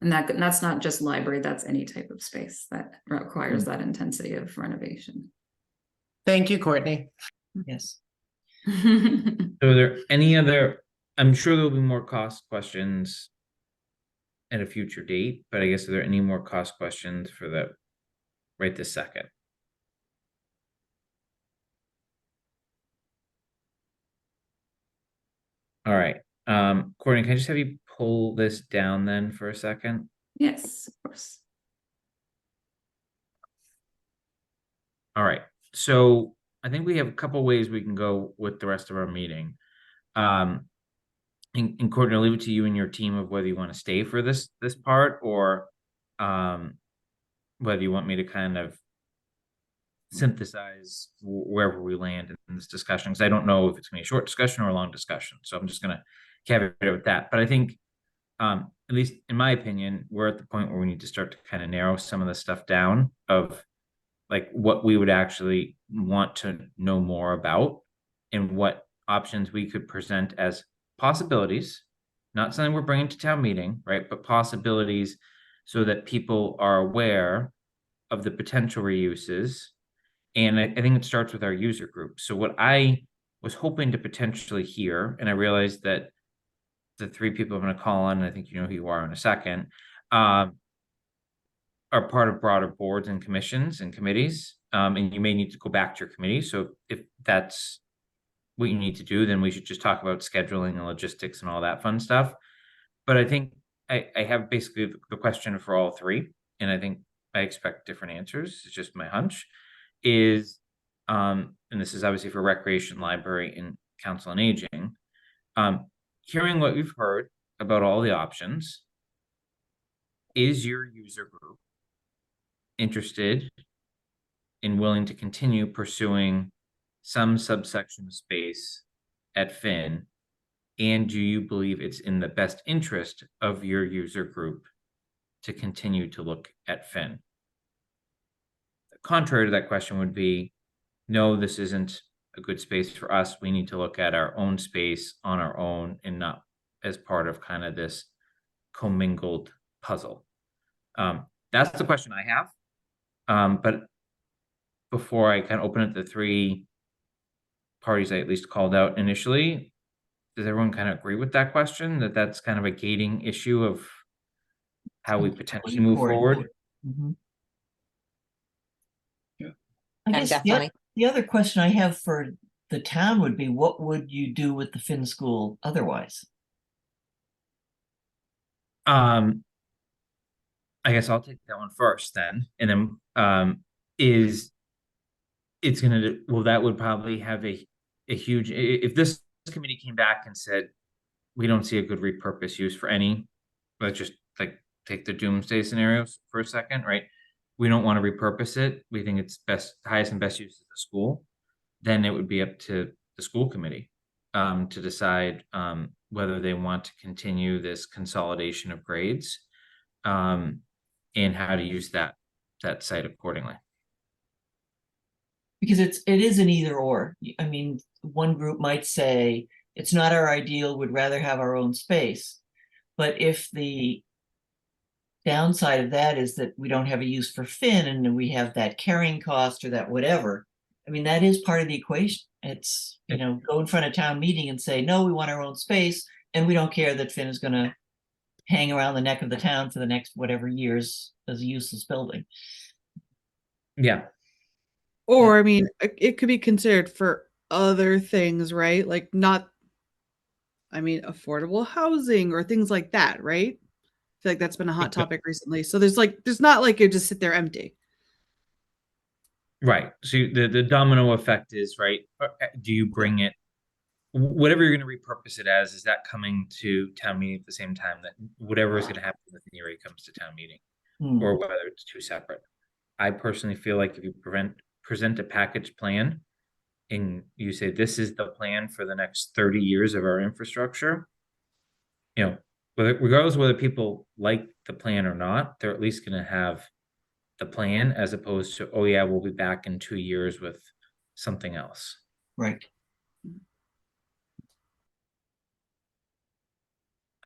And that's not just library, that's any type of space that requires that intensity of renovation. Thank you, Courtney. Yes. So are there any other, I'm sure there'll be more cost questions at a future date, but I guess are there any more cost questions for the right this second? All right. Courtney, can I just have you pull this down then for a second? Yes, of course. All right. So I think we have a couple ways we can go with the rest of our meeting. And Courtney, I'll leave it to you and your team of whether you want to stay for this part or whether you want me to kind of synthesize wherever we land in this discussion, because I don't know if it's going to be a short discussion or a long discussion. So I'm just going to caveat it with that. But I think, at least in my opinion, we're at the point where we need to start to kind of narrow some of the stuff down of like what we would actually want to know more about and what options we could present as possibilities, not something we're bringing to town meeting, right? But possibilities so that people are aware of the potential reuses. And I think it starts with our user group. So what I was hoping to potentially hear, and I realized that the three people I'm going to call on, and I think you know who you are in a second, are part of broader boards and commissions and committees. And you may need to go back to your committee. So if that's what you need to do, then we should just talk about scheduling and logistics and all that fun stuff. But I think I have basically the question for all three, and I think I expect different answers. It's just my hunch is, and this is obviously for recreation, library, and council on aging, hearing what we've heard about all the options, is your user group interested and willing to continue pursuing some subsection of space at Finn? And do you believe it's in the best interest of your user group to continue to look at Finn? The contrary to that question would be, no, this isn't a good space for us. We need to look at our own space on our own and not as part of kind of this commingled puzzle. That's the question I have. But before I kind of open it to the three parties I at least called out initially, does everyone kind of agree with that question, that that's kind of a gating issue of how we potentially move forward? Mhm. I And guess definitely, the other question I have for the town would be, what would you do with the Finn School otherwise? Um, I guess I'll take that one first then, and then is it's gonna well that would probably have a huge if this committee came back and said we don't see a good repurpose use for any, let's just like take the doomsday scenarios for a second, right? We don't want to repurpose it. We think it's best, highest and best use of the school. Then it would be up to the school committee to decide whether they want to continue this consolidation of grades and how to use that site accordingly. Because it is an either or. I mean, one group might say, it's not our ideal, would rather have our own space. But if the downside of that is that we don't have a use for Finn and then we have that carrying cost or that whatever, I mean, that is part of the equation. It's, you know, go in front of town meeting and say, no, we want our own space, and we don't care that Finn is gonna hang around the neck of the town for the next whatever years as a useless building. Yeah. Or I mean, it could be considered for other things, right? Like not, I mean, affordable housing or things like that, right? I feel like that's been a hot topic recently. So there's not like you just sit there empty. Right. So the domino effect is, right, do you bring it, whatever you're going to repurpose it as, is that coming to town meeting at the same time that whatever is going to happen with Neary comes to town meeting, or whether it's two separate? I personally feel like if you present a package plan and you say this is the plan for the next 30 years of our infrastructure, you know, regardless of whether people like the plan or not, they're at least going to have the plan, as opposed to, oh yeah, we'll be back in 2 years with something else. Right.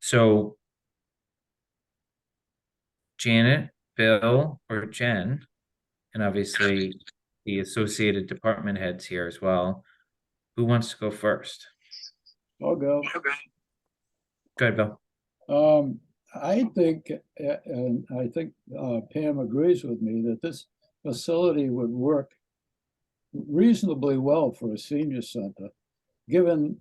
So Janet, Bill, or Jen, and obviously the associated department heads here as well, who wants to go first? I'll go. Go ahead, Bill. I think, and I think Pam agrees with me, that this facility would work reasonably well for a senior center, given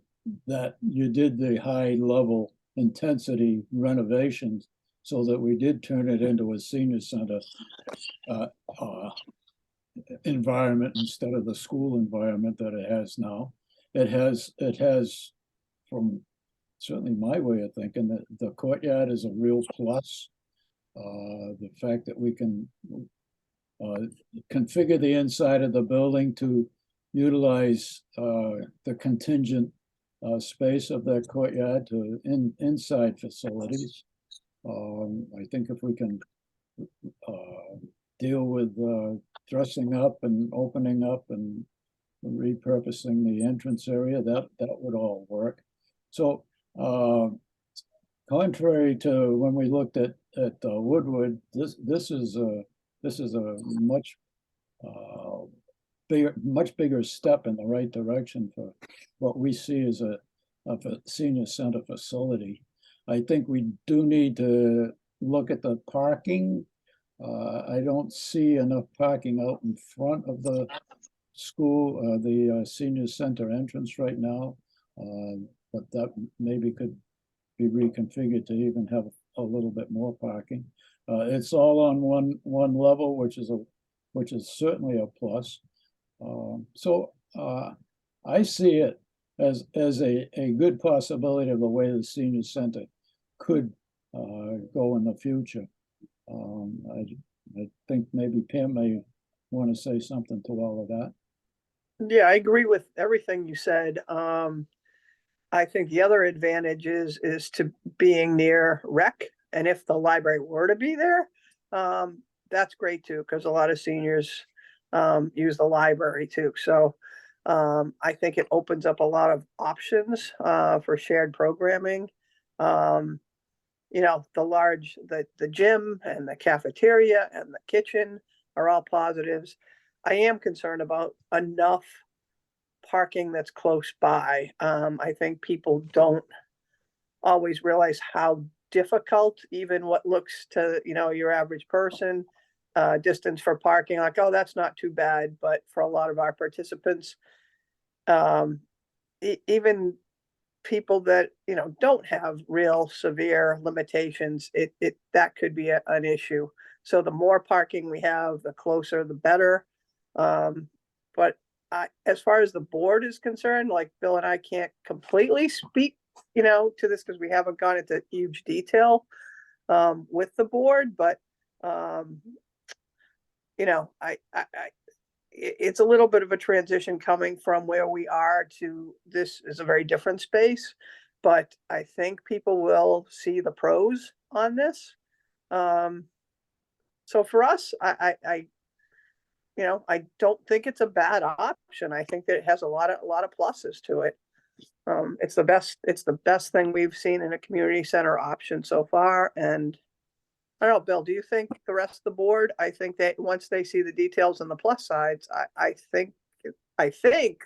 that you did the high level intensity renovations so that we did turn it into a senior center environment instead of the school environment that it has now. It has, from certainly my way of thinking, that the courtyard is a real plus. The fact that we can configure the inside of the building to utilize the contingent space of that courtyard to inside facilities. I think if we can deal with dressing up and opening up and repurposing the entrance area, that would all work. So contrary to when we looked at Woodward, this is a much bigger step in the right direction for what we see as a senior center facility. I think we do need to look at the parking. I don't see enough parking out in front of the school, the senior center entrance right now, but that maybe could be reconfigured to even have a little bit more parking. It's all on one level, which is certainly a plus. So I see it as a good possibility of the way the senior center could go in the future. I think maybe Pam may want to say something to all of that. Yeah, I agree with everything you said. I think the other advantage is to being near rec. And if the library were to be there, that's great too, because a lot of seniors use the library too. So I think it opens up a lot of options for shared programming. You know, the gym and the cafeteria and the kitchen are all positives. I am concerned about enough parking that's close by. I think people don't always realize how difficult even what looks to, you know, your average person distance for parking, like, oh, that's not too bad. But for a lot of our participants, even people that, you know, don't have real severe limitations, that could be an issue. So the more parking we have, the closer, the better. But as far as the board is concerned, like Bill and I can't completely speak, you know, to this because we haven't gone into huge detail with the board, but you know, it's a little bit of a transition coming from where we are to this is a very different space, but I think people will see the pros on this. So for us, you know, I don't think it's a bad option. I think that it has a lot of pluses to it. It's the best thing we've seen in a community center option so far. And I don't know, Bill, do you think the rest of the board, I think that once they see the details and the plus sides, I think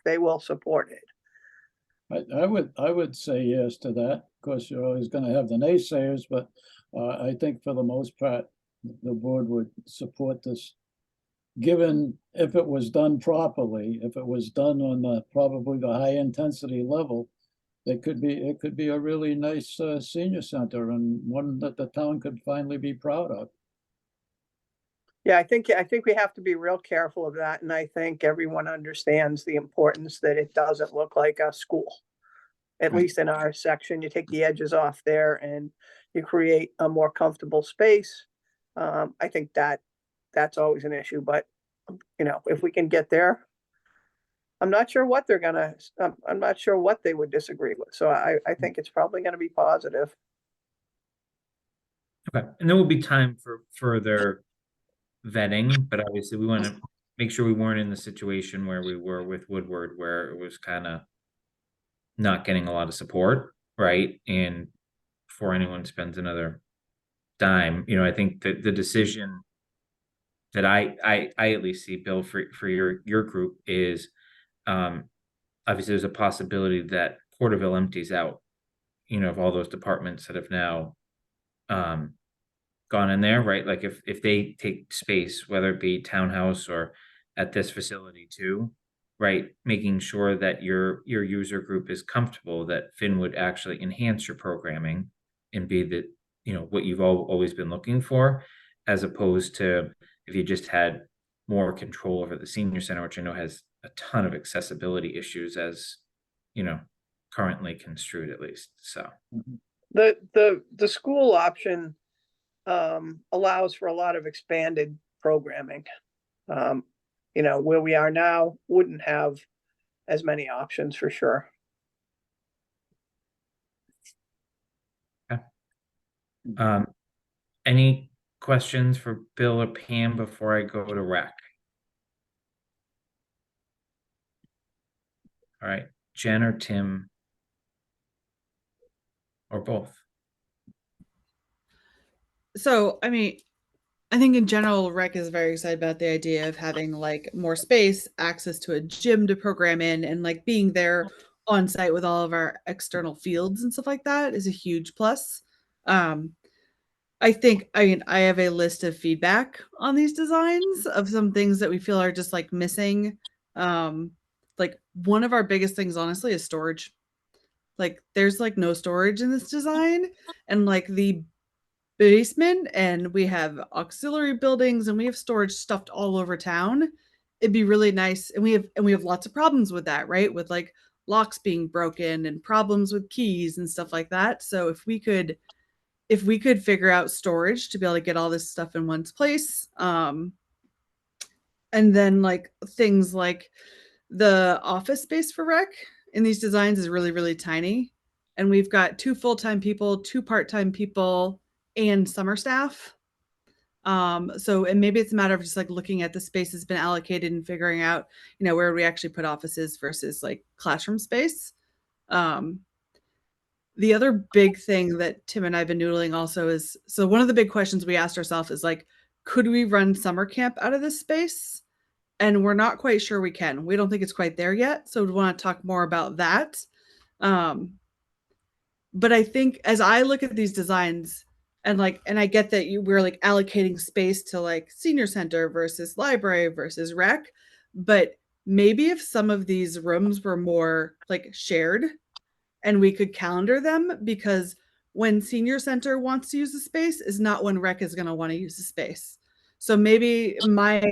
they will support it. I would say yes to that. Of course, you're always going to have the naysayers, but I think for the most part, the board would support this. Given if it was done properly, if it was done on probably the high intensity level, it could be a really nice senior center and one that the town could finally be proud of. Yeah, I think we have to be real careful of that, and I think everyone understands the importance that it doesn't look like a school. At least in our section, you take the edges off there and you create a more comfortable space. I think that's always an issue, but you know, if we can get there, I'm not sure what I'm not sure what they would disagree with. So I think it's probably going to be positive. Okay, and there will be time for further vetting, but obviously we want to make sure we weren't in the situation where we were with Woodward, where it was kind of not getting a lot of support, right? And before anyone spends another dime, you know, I think that the decision that I at least see, Bill, for your group is obviously there's a possibility that Porterville empties out, you know, of all those departments that have now gone in there, right? Like if they take space, whether it be townhouse or at this facility too, right? Making sure that your user group is comfortable that Finn would actually enhance your programming and be the, you know, what you've always been looking for, as opposed to if you just had more control over the senior center, which I know has a ton of accessibility issues as, you know, currently construed at least. So The school option allows for a lot of expanded programming. You know, where we are now wouldn't have as many options for sure. Okay. Any questions for Bill or Pam before I go to rec? All right, Jen or Tim or both? So, I mean, I think in general, Rec is very excited about the idea of having like more space, access to a gym to program in, and like being there on site with all of our external fields and stuff like that is a huge plus. I mean, I have a list of feedback on these designs of some things that we feel are just like missing. Like one of our biggest things, honestly, is storage. Like there's like no storage in this design, and like the basement, and we have auxiliary buildings, and we have storage stuffed all over town. It'd be really nice, and we have lots of problems with that, right? With like locks being broken and problems with keys and stuff like that. So if we could figure out storage to be able to get all this stuff in one place, and then like things like the office space for Rec in these designs is really, really tiny. And we've got 2 full-time people, 2 part-time people, and summer staff. So, and maybe it's a matter of just like looking at the space that's been allocated and figuring out, you know, where we actually put offices versus like classroom space. The other big thing that Tim and I have been noodling also is, so one of the big questions we asked ourselves is like, could we run summer camp out of this space? And we're not quite sure we can. We don't think it's quite there yet. So we want to talk more about that. But I think as I look at these designs, And I get that we're like allocating space to like senior center versus library versus rec, but maybe if some of these rooms were more like shared and we could calendar them, because when senior center wants to use the space is not when rec is going to want to use the space. So maybe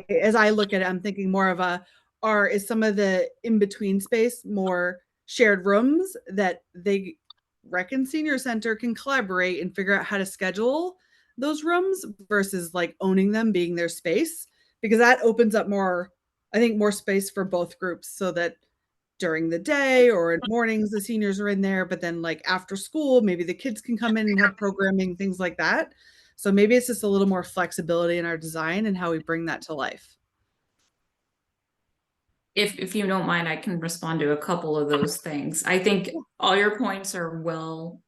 as I look at it, I'm thinking more of is some of the in-between space more shared rooms that rec and senior center can collaborate and figure out how to schedule those rooms versus like owning them being their space, because that opens up more, I think, more space for both groups, so that during the day or in mornings the seniors are in there, but then like after school maybe the kids can come in and have programming, things like that. So maybe it's just a little more flexibility in our design and how we bring that to life. If you don't mind, I can respond to a couple of those things. I think all your points are well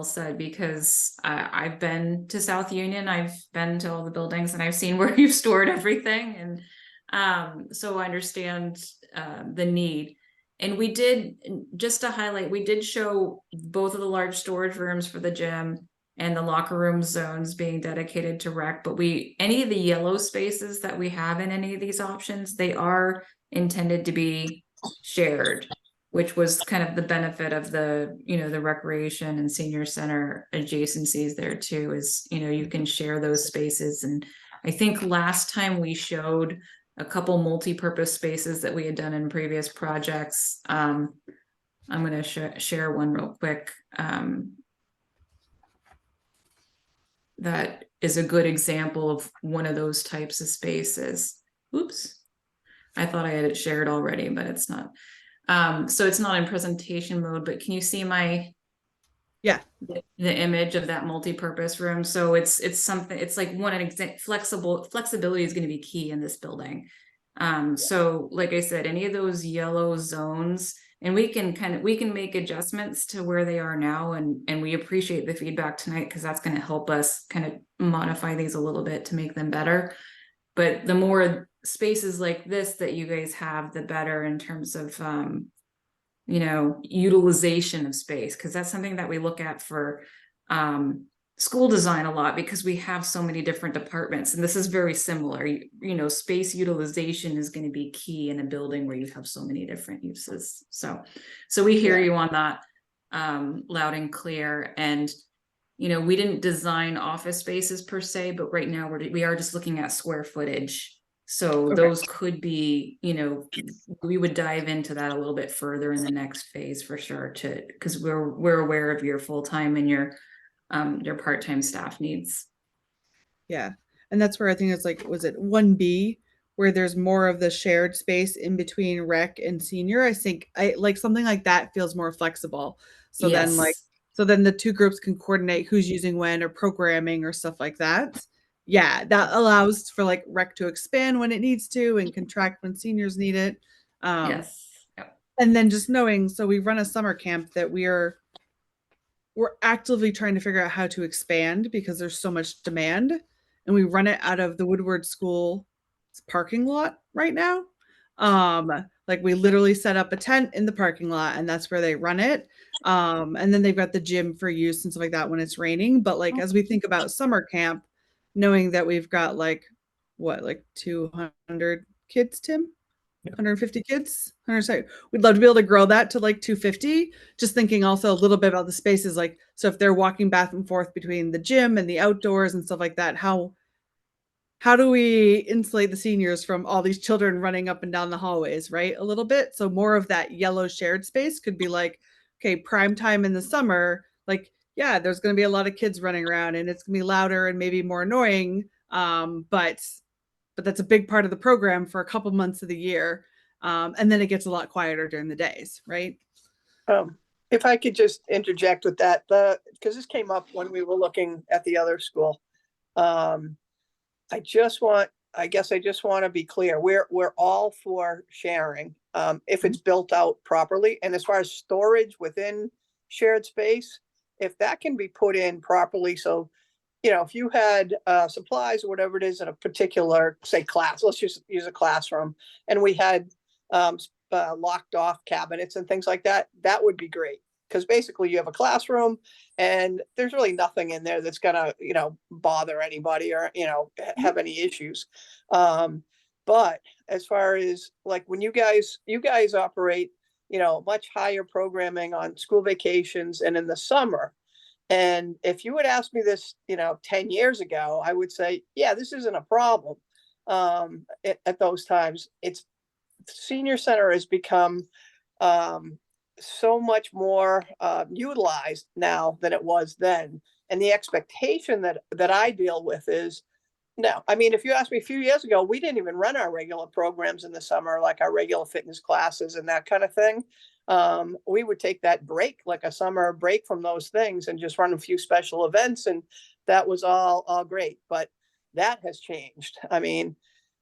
said, because I've been to South Union, I've been to all the buildings, and I've seen where you've stored everything, and so I understand the need. And we did, just to highlight, we did show both of the large storage rooms for the gym and the locker room zones being dedicated to rec, but any of the yellow spaces that we have in any of these options, they are intended to be shared, which was kind of the benefit of the, the recreation and senior center adjacencies there too, is, you can share those spaces. And I think last time we showed a couple multi-purpose spaces that we had done in previous projects. I'm going to share one real quick. That is a good example of one of those types of spaces. Oops. I thought I had it shared already, but it's not. So it's not in presentation mode, but can you see the image of that multi-purpose room? So it's something, it's like flexibility is going to be key in this building. So like I said, any of those yellow zones, and we can make adjustments to where they are now, and we appreciate the feedback tonight, because that's going to help us kind of modify these a little bit to make them better. But the more spaces like this that you guys have, the better in terms of utilization of space, because that's something that we look at for school design a lot, because we have so many different departments, and this is very similar. Space utilization is going to be key in a building where you have so many different uses. So we hear you on that loud and clear. And we didn't design office spaces per se, but right now we are just looking at square footage. So those could be, we would dive into that a little bit further in the next phase for sure, because we're aware of your full-time and your part-time staff needs. Yeah. And that's where I think it's like, was it 1B, where there's more of the shared space in between rec and senior? I think I like something like that feels more flexible. So Yes. then the two groups can coordinate who's using when, or programming or stuff like that. Yeah, that allows for like rec to expand when it needs to and contract when seniors need it. Yes. Yep. And then just knowing, so we run a summer camp that we're actively trying to figure out how to expand, because there's so much demand, and we run it out of the Woodward School parking lot right now. Like we literally set up a tent in the parking lot, and that's where they run it. And then they've got the gym for use and stuff like that when it's raining. But like, as we think about summer camp, knowing that we've got like 200 kids, Tim? 150 kids. We'd love to be able to grow that to like 250. Just thinking also a little bit about the spaces, like, so if they're walking back and forth between the gym and the outdoors and stuff like that, how do we insulate the seniors from all these children running up and down the hallways, right? A little bit. So more of that yellow shared space could be like, okay, prime time in the summer, like, yeah, there's going to be a lot of kids running around and it's going to be louder and maybe more annoying. But that's a big part of the program for a couple months of the year. And then it gets a lot quieter during the days, right? If I could just interject with that, because this came up when we were looking at the other school. I just want to be clear. We're all for sharing if it's built out properly. And as far as storage within shared space, if that can be put in properly, so if you had supplies or whatever it is in a particular, say, class, let's just use a classroom, and we had locked off cabinets and things like that, that would be great. because basically you have a classroom and there's really nothing in there that's gonna, bother anybody or, have any issues. But as far as like when you guys operate, much higher programming on school vacations and in the summer. And if you would ask me this, 10 years ago, I would say, yeah, this isn't a problem. At those times, senior center has become so much more utilized now than it was then. And the expectation that I deal with is, no, I mean, if you asked me a few years ago, we didn't even run our regular programs in the summer, like our regular fitness classes and that kind of thing. We would take that break, like a summer break from those things, and just run a few special events. And that was all great. But that has changed. I mean,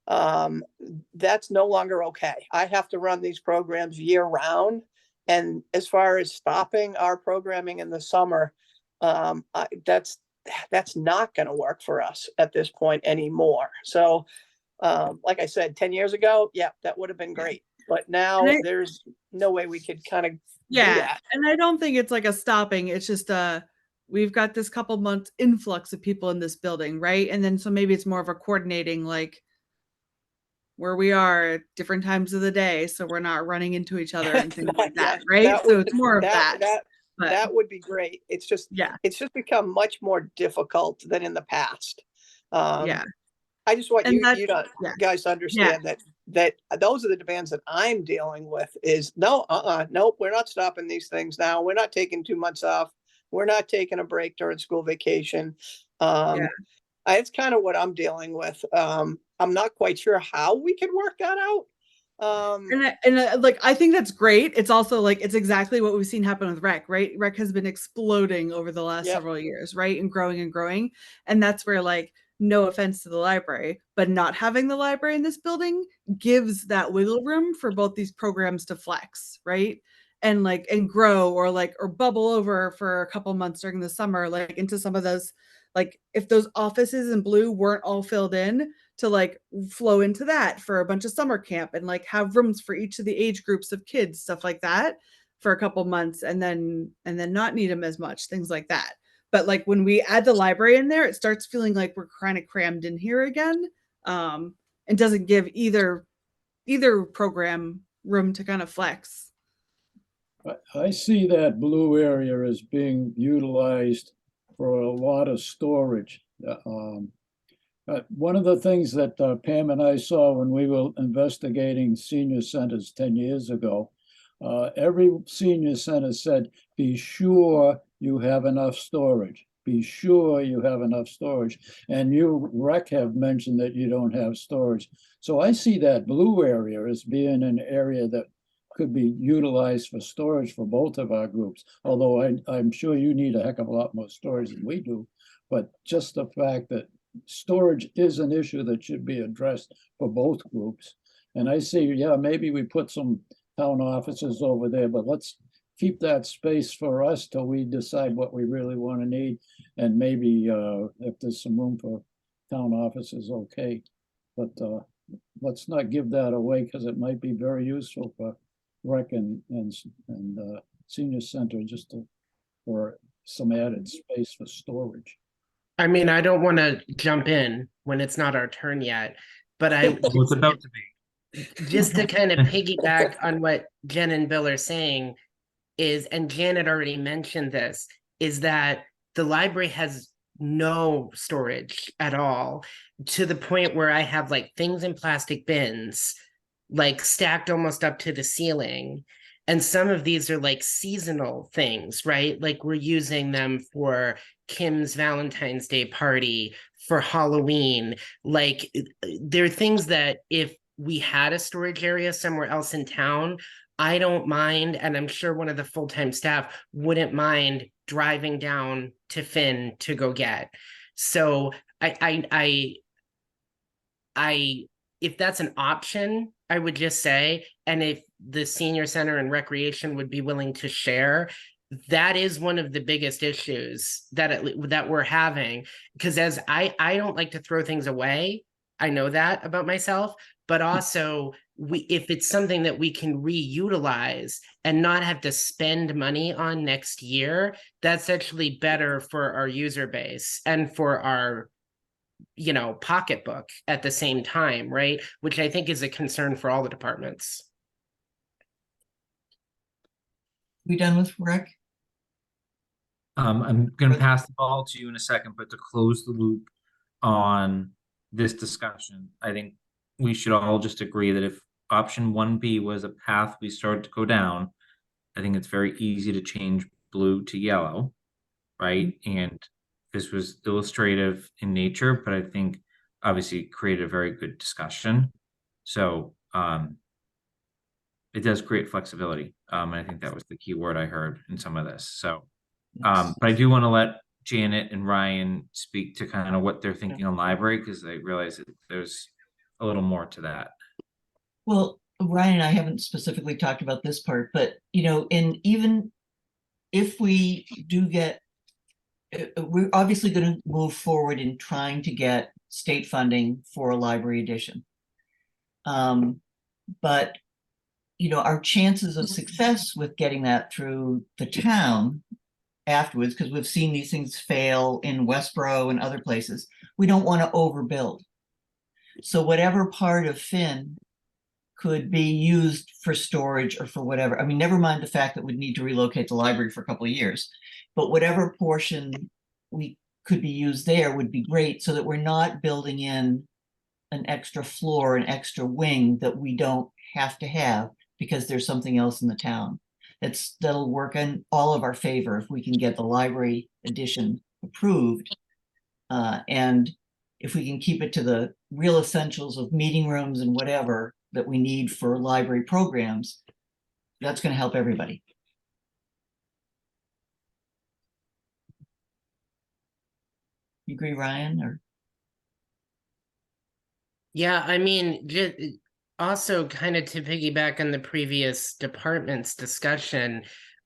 that's no longer okay. I have to run these programs year round. And as far as stopping our programming in the summer, that's not going to work for us at this point anymore. So, like I said, 10 years ago, yeah, that would have been great. But now there's no way we could kind of do that. And I don't think it's like a stopping. It's just we've got this couple months influx of people in this building, right? And then so maybe it's more of a coordinating, like where we are at different times of the day, so we're not running into each other and things like that, right? So it's more of that. That would be great. It's just become much more difficult than in the past. I just want you guys to understand that those are the demands that I'm dealing with. Is nope, we're not stopping these things now. We're not taking 2 months off. We're not taking a break during school vacation. It's kind of what I'm dealing with. I'm not quite sure how we could work that out. I think that's great. It's also like, it's exactly what we've seen happen with rec, right? Rec has been exploding over the last several years, right? And growing. And that's where, like, no offense to the library, but not having the library in this building gives that wiggle room for both these programs to flex, right? And grow or bubble over for a couple months during the summer, like into some of those, like if those offices in blue weren't all filled in, to like flow into that for a bunch of summer camp and like have rooms for each of the age groups of kids, stuff like that for a couple months, and then not need them as much, things like that. But like when we add the library in there, it starts feeling like we're kind of crammed in here again, and doesn't give either program room to kind of flex. I see that blue area as being utilized for a lot of storage. One of the things that Pam and I saw when we were investigating senior centers 10 years ago, every senior center said, be sure you have enough storage. Be sure you have enough storage. And you, Rec, have mentioned that you don't have storage. So I see that blue area as being an area that could be utilized for storage for both of our groups. Although I'm sure you need a heck of a lot more storage than we do. But just the fact that storage is an issue that should be addressed for both groups. And I see, maybe we put some town offices over there, but let's keep that space for us till we decide what we really want to need. And maybe if there's some room for town offices, okay. But let's not give that away, because it might be very useful for rec and senior center, just for some added space for storage. I mean, I don't want to jump in when it's not our turn yet, but It's about to be. Just to kind of piggyback on what Jen and Bill are saying is, and Janet already mentioned this, is that the library has no storage at all, to the point where I have like things in plastic bins, like stacked almost up to the ceiling. And some of these are like seasonal things, right? Like we're using them for Kim's Valentine's Day party, for Halloween. Like there are things that if we had a storage area somewhere else in town, I don't mind, and I'm sure one of the full-time staff wouldn't mind driving down to Finn to go get. So I if that's an option, I would just say, and if the senior center and recreation would be willing to share, that is one of the biggest issues that we're having. Because as I don't like to throw things away. I know that about myself, but also if it's something that we can reutilize and not have to spend money on next year, that's actually better for our user base and for our, you know, pocketbook at the same time, right? Which I think is a concern for all the departments. We done with rec? I'm gonna pass the ball to you in a second, but to close the loop on this discussion, I think we should all just agree that if option 1B was a path we started to go down, I think it's very easy to change blue to yellow, right? And this was illustrative in nature, but I think obviously it created a very good discussion. So it does create flexibility. And I think that was the key word I heard in some of this. So but I do want to let Janet and Ryan speak to kind of what they're thinking on library, because I realize that there's a little more to that. Well, Ryan and I haven't specifically talked about this part, but you know, and even if we do get, we're obviously going to move forward in trying to get state funding for a library edition. But you know, our chances of success with getting that through the town afterwards, because we've seen these things fail in Westboro and other places, we don't want to overbuild. So whatever part of Finn could be used for storage or for whatever, I mean, never mind the fact that we'd need to relocate the library for a couple of years, but whatever portion we could be used there would be great, so that we're not building in an extra floor, an extra wing that we don't have to have because there's something else in the town. That'll work in all of our favor if we can get the library edition approved. And if we can keep it to the real essentials of meeting rooms and whatever that we need for library programs, that's going to help everybody. You agree, Ryan? Or Yeah, I mean, also kind of to piggyback on the previous department's discussion,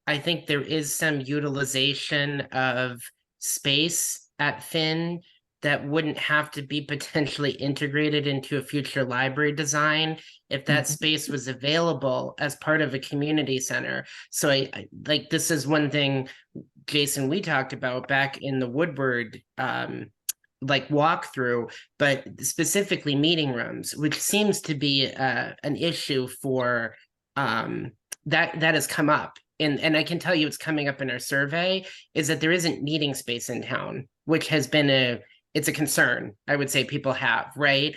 I think there is some utilization of space at Finn that wouldn't have to be potentially integrated into a future library design if that space was available as part of a community center. So I like, this is one thing, Jason, we talked about back in the Woodward like walkthrough, but specifically meeting rooms, which seems to be an issue for that has come up. And I can tell you it's coming up in our survey, is that there isn't meeting space in town, which has been it's a concern, I would say people have, right?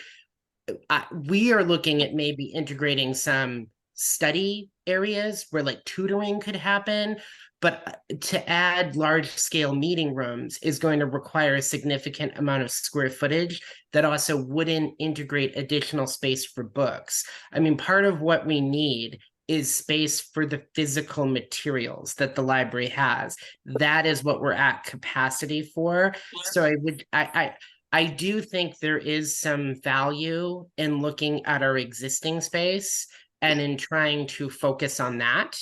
We are looking at maybe integrating some study areas where like tutoring could happen, but to add large scale meeting rooms is going to require a significant amount of square footage that also wouldn't integrate additional space for books. I mean, part of what we need is space for the physical materials that the library has. That is what we're at capacity for. So I do think there is some value in looking at our existing space and in trying to focus on that.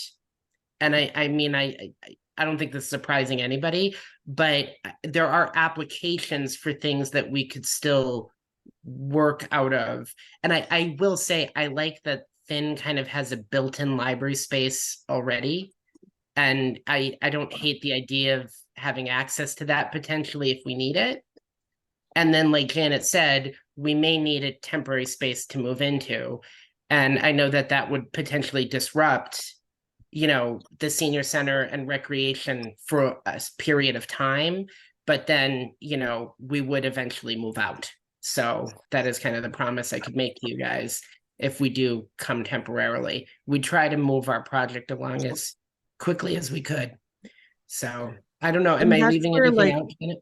And I mean, I don't think this is surprising anybody, but there are applications for things that we could still work out of. And I will say, I like that Finn kind of has a built-in library space already. And I don't hate the idea of having access to that potentially if we need it. And then, like Janet said, we may need a temporary space to move into. And I know that that would potentially disrupt, you know, the senior center and recreation for a period of time. But then, you know, we would eventually move out. So that is kind of the promise I could make to you guys. If we do come temporarily, we try to move our project along as quickly as we could. So I don't know. Am I leaving anything out?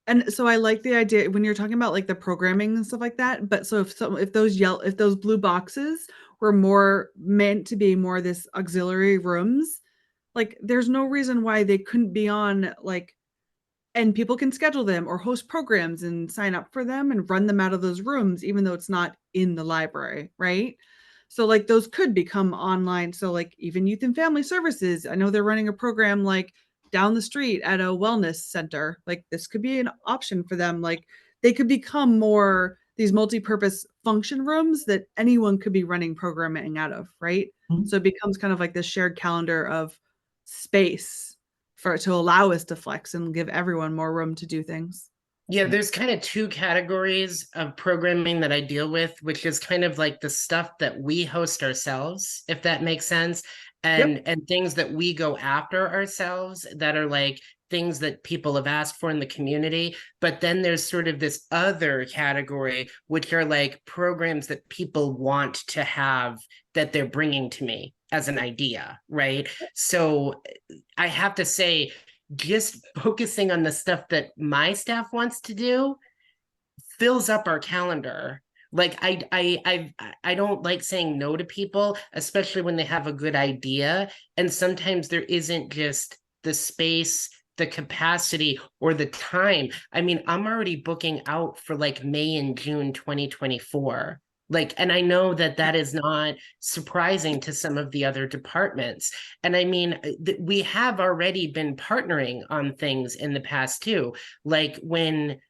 And so I like the idea when you're talking about like the programming and stuff like that. But so if those blue boxes were more meant to be more this auxiliary rooms, like there's no reason why they couldn't be on like, and people can schedule them or host programs and sign up for them and run them out of those rooms, even though it's not in the library, right? So like those could become online. So like even Youth and Family Services, I know they're running a program like down the street at a wellness center. Like this could be an option for them. Like they could become more these multi-purpose function rooms that anyone could be running programming out of, right? Mhm. So it becomes kind of like this shared calendar of space to allow us to flex and give everyone more room to do things. Yeah, there's kind of two categories of programming that I deal with, which is kind of like the stuff that we host ourselves, if that makes sense, and things that we go after ourselves that are like things that people have asked for in the community. But then there's sort of this other category, which are like programs that people want to have that they're bringing to me as an idea, right? So I have to say, just focusing on the stuff that my staff wants to do fills up our calendar. Like I don't like saying no to people, especially when they have a good idea. And sometimes there isn't just the space, the capacity, or the time. I mean, I'm already booking out for like May and June 2024. Like, and I know that that is not surprising to some of the other departments. And I mean, we have already been partnering on things in the past too. Like when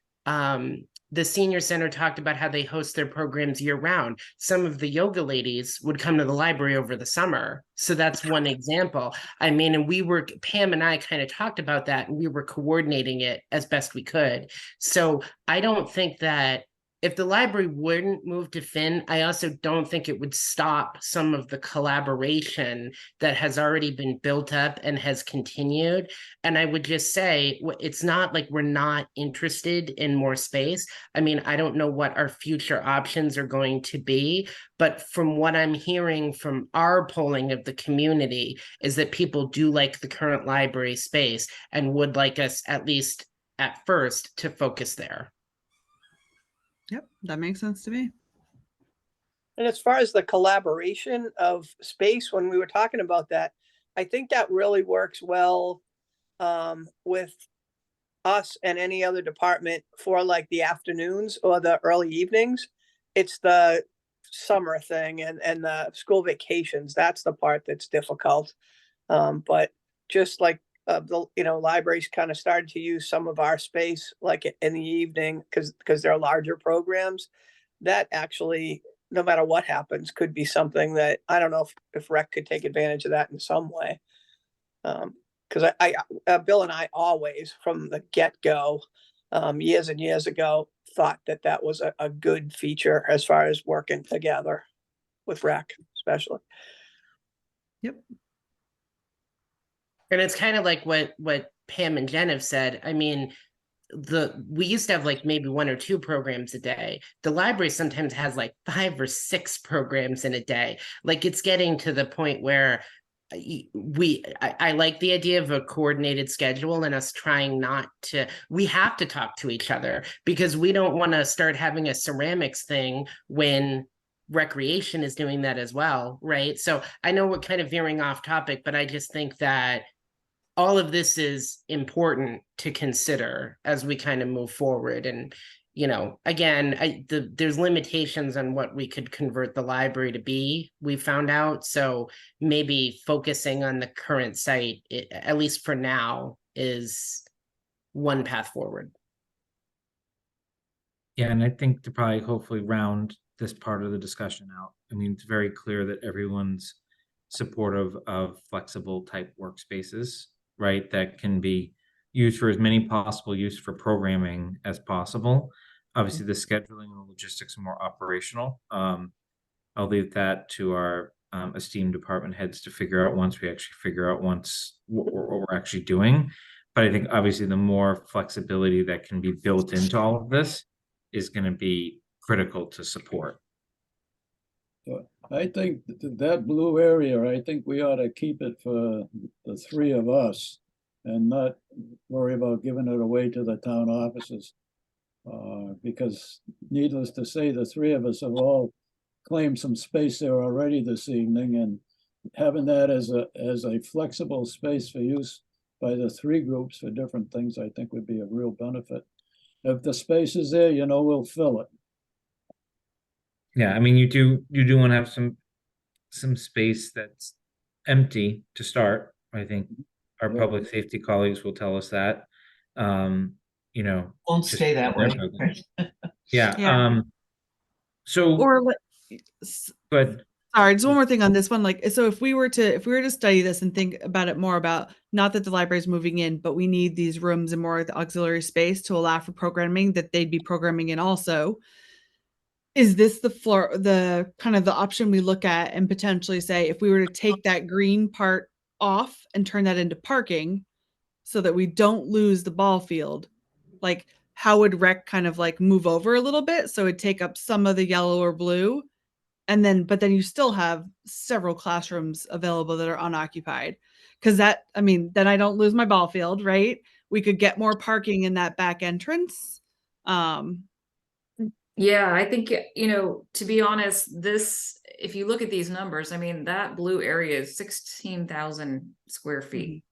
the senior center talked about how they host their programs year round. Some of the yoga ladies would come to the library over the summer. So that's one example. I mean, and Pam and I kind of talked about that, and we were coordinating it as best we could. So I don't think that if the library wouldn't move to Finn, I also don't think it would stop some of the collaboration that has already been built up and has continued. And I would just say, it's not like we're not interested in more space. I mean, I don't know what our future options are going to be, but from what I'm hearing from our polling of the community is that people do like the current library space and would like us, at least at first, to focus there. Yep, that makes sense to me. And as far as the collaboration of space, when we were talking about that, I think that really works well with us and any other department for like the afternoons or the early evenings. It's the summer thing and the school vacations. That's the part that's difficult. But just like the libraries kind of started to use some of our space like in the evening because they're larger programs. That actually, no matter what happens, could be something that I don't know if rec could take advantage of that in some way. Because Bill and I always, from the get-go, years and years ago, thought that was a good feature as far as working together with rec, especially. Yep. And it's kind of like what Pam and Jen have said. I mean, we used to have like maybe 1 or 2 programs a day. The library sometimes has like 5 or 6 programs in a day. Like it's getting to the point where I like the idea of a coordinated schedule and us trying not to, we have to talk to each other because we don't want to start having a ceramics thing when recreation is doing that as well, right? So I know we're kind of veering off topic, but I just think that all of this is important to consider as we kind of move forward. And, again, there's limitations on what we could convert the library to be, we found out. So maybe focusing on the current site, at least for now, is one path forward. Yeah, and I think to probably hopefully round this part of the discussion out. I mean, it's very clear that everyone's supportive of flexible type workspaces, right? That can be used for as many possible use for programming as possible. Obviously, the scheduling and the logistics are more operational. I'll leave that to our esteemed department heads to figure out once what we're actually doing. But I think obviously the more flexibility that can be built into all of this is going to be critical to support. So I think that blue area, I think we ought to keep it for the 3 of us and not worry about giving it away to the town offices. Because needless to say, the 3 of us have all claimed some space there already this evening, and having that as a flexible space for use by the 3 groups for different things, I think would be a real benefit. If the space is there, we'll fill it. Yeah, I mean, you do want to have some space that's empty to start. I think our Yeah. public safety colleagues will tell us that. Won't just stay that their way. presence. Yeah. Yeah. So, Or s- but sorry, just one more thing on this one. Like, so if we were to study this and think about it more about, not that the library is moving in, but we need these rooms and more of the auxiliary space to allow for programming that they'd be programming in also. Is this the kind of the option we look at and potentially say, if we were to take that green part off and turn that into parking so that we don't lose the ball field, like how would rec kind of like move over a little bit? So it'd take up some of the yellow or blue, and then but then you still have several classrooms available that are unoccupied, because that, I mean, then I don't lose my ball field, right? We could get more parking in that back entrance. Yeah, I think, you know, to be honest, this, if you look at these numbers, I mean, that blue area is 16,000 square feet.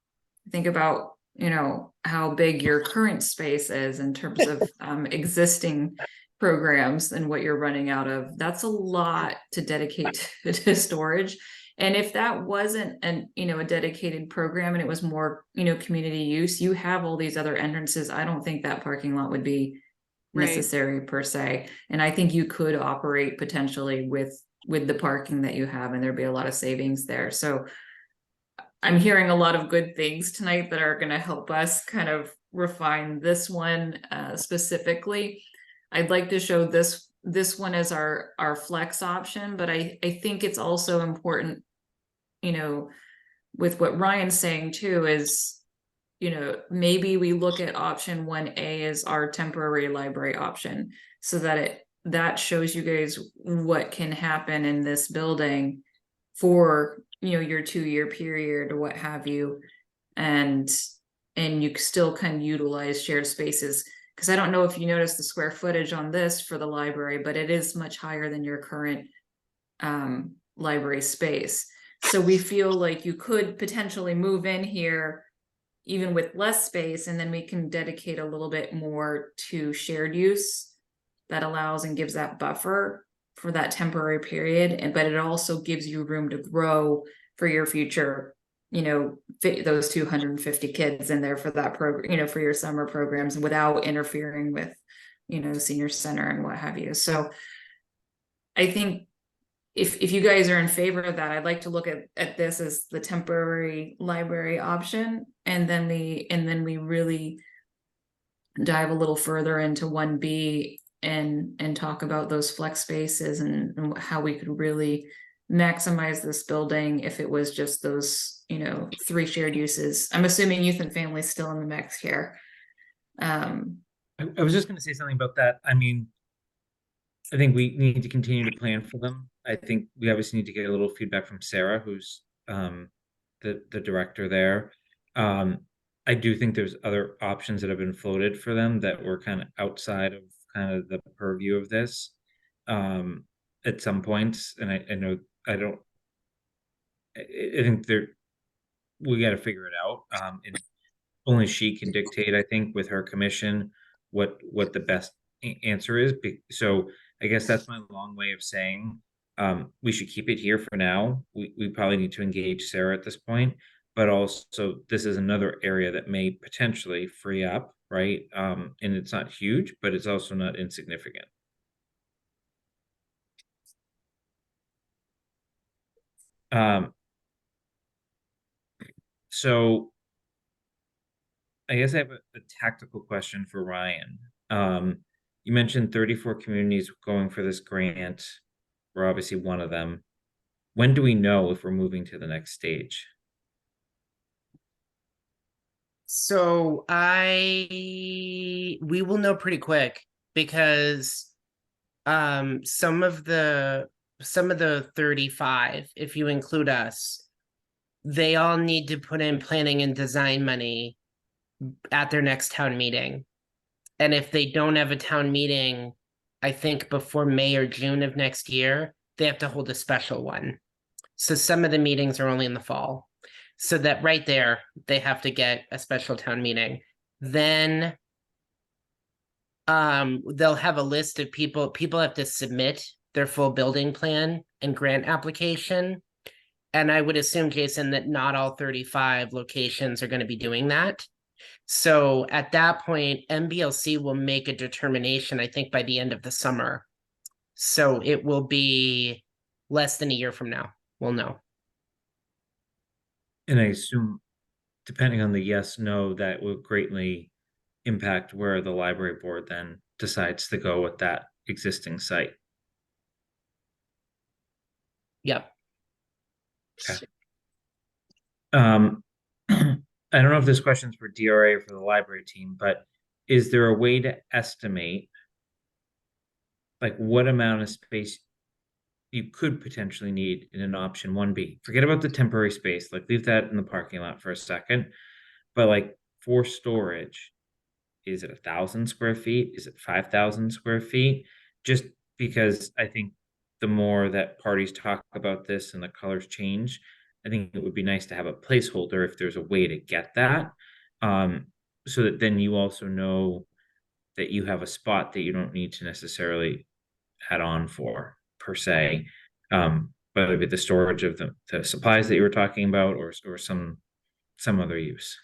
Think about, you know, how big your current space is in terms of existing programs and what you're running out of. That's a lot to dedicate to storage. And if that wasn't you know, a dedicated program and it was more, you know, community use, you have all these other entrances. I don't think that parking lot would be Right. necessary per se. And I think you could operate potentially with the parking that you have, and there'd be a lot of savings there. So I'm hearing a lot of good things tonight that are going to help us kind of refine this one specifically. I'd like to show this one as our flex option, but I think it's also important, you know, with what Ryan's saying too, is, you know, maybe we look at option 1A as our temporary library option, so that that shows you guys what can happen in this building for, you know, your 2-year period or what have you, and you still can utilize shared spaces. Because I don't know if you noticed the square footage on this for the library, but it is much higher than your current library space. So we feel like you could potentially move in here even with less space, and then we can dedicate a little bit more to shared use that allows and gives that buffer for that temporary period. And but it also gives you room to grow for your future, you know, fit those 250 kids in there for that program, you know, for your summer programs, without interfering with, you know, senior center and what have you. So I think if you guys are in favor of that, I'd like to look at this as the temporary library option, and then we really dive a little further into 1B and talk about those flex spaces and how we could really maximize this building if it was just those, you know, 3 shared uses. I'm assuming youth and family still in the mix here. I was just going to say something about that. I mean, I think we need to continue to plan for them. I think we obviously need to get a little feedback from Sarah, who's the director there. I do think there's other options that have been floated for them that were kind of outside of kind of the purview of this at some points. And I know I think we got to figure it out. And only she can dictate, I think, with her commission what the best answer is. So I guess that's my long way of saying we should keep it here for now. We probably need to engage Sarah at this point, but also this is another area that may potentially free up, right? And it's not huge, but it's also not insignificant. So I guess I have a tactical question for Ryan. You mentioned 34 communities going for this grant. We're obviously one of them. When do we know if we're moving to the next stage? So we will know pretty quick, because some of the 35, if you include us, they all need to put in planning and design money at their next town meeting. And if they don't have a town meeting, I think before May or June of next year, they have to hold a special one. So some of the meetings are only in the fall. So that right there, they have to get a special town meeting. Then they'll have a list of people have to submit their full building plan and grant application. And I would assume, Jason, that not all 35 locations are going to be doing that. So at that point, MBLC will make a determination, I think, by the end of the summer. So it will be less than a year from now. We'll know. And I assume, depending on the yes, no, that will greatly impact where the library board then decides to go with that existing site. Yep. Okay. I don't know if this question's for DRA or for the library team, but is there a way to estimate like what amount of space you could potentially need in an option 1B? Forget about the temporary space, like leave that in the parking lot for a second. But like for storage, is it 1,000 square feet? Is it 5,000 square feet? Just because I think the more that parties talk about this and the colors change, I think it would be nice to have a placeholder if there's a way to get that. So that then you also know that you have a spot that you don't need to necessarily add on for per se. Whether it be the storage of the supplies that you were talking about or some other use.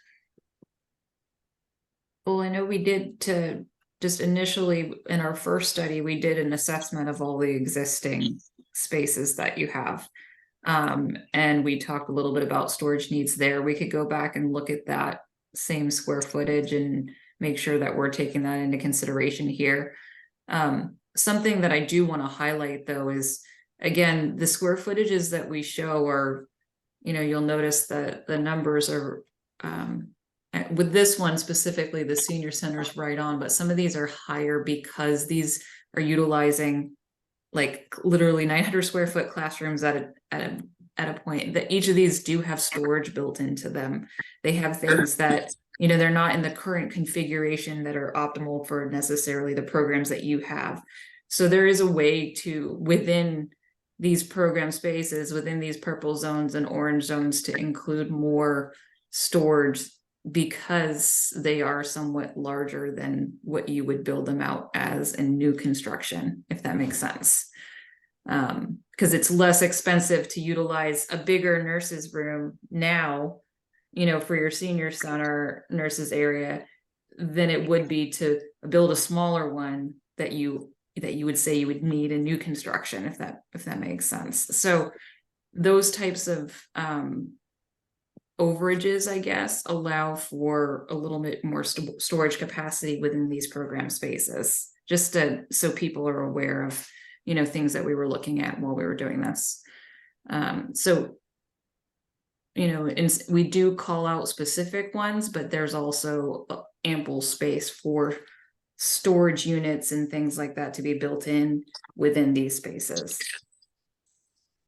Well, I know we did to just initially in our first study, we did an assessment of all the existing spaces that you have. And we talked a little bit about storage needs there. We could go back and look at that same square footage and make sure that we're taking that into consideration here. Something that I do want to highlight though is, again, the square footages that we show are, you'll notice that the numbers are, with this one specifically, the senior center's right on, but some of these are higher because these are utilizing like literally 900 square foot classrooms at a point that each of these do have storage built into them. They have things that, they're not in the current configuration that are optimal for necessarily the programs that you have. So there is a way to, within these program spaces, within these purple zones and orange zones, to include more storage because they are somewhat larger than what you would build them out as in new construction, if that makes sense. Because it's less expensive to utilize a bigger nurse's room now, for your senior center nurses area than it would be to build a smaller one that you would say you would need in new construction, if that makes sense. So those types of overages, I guess, allow for a little bit more storage capacity within these program spaces, just so people are aware of, things that we were looking at while we were doing this. So, and we do call out specific ones, but there's also ample space for storage units and things like that to be built in within these spaces.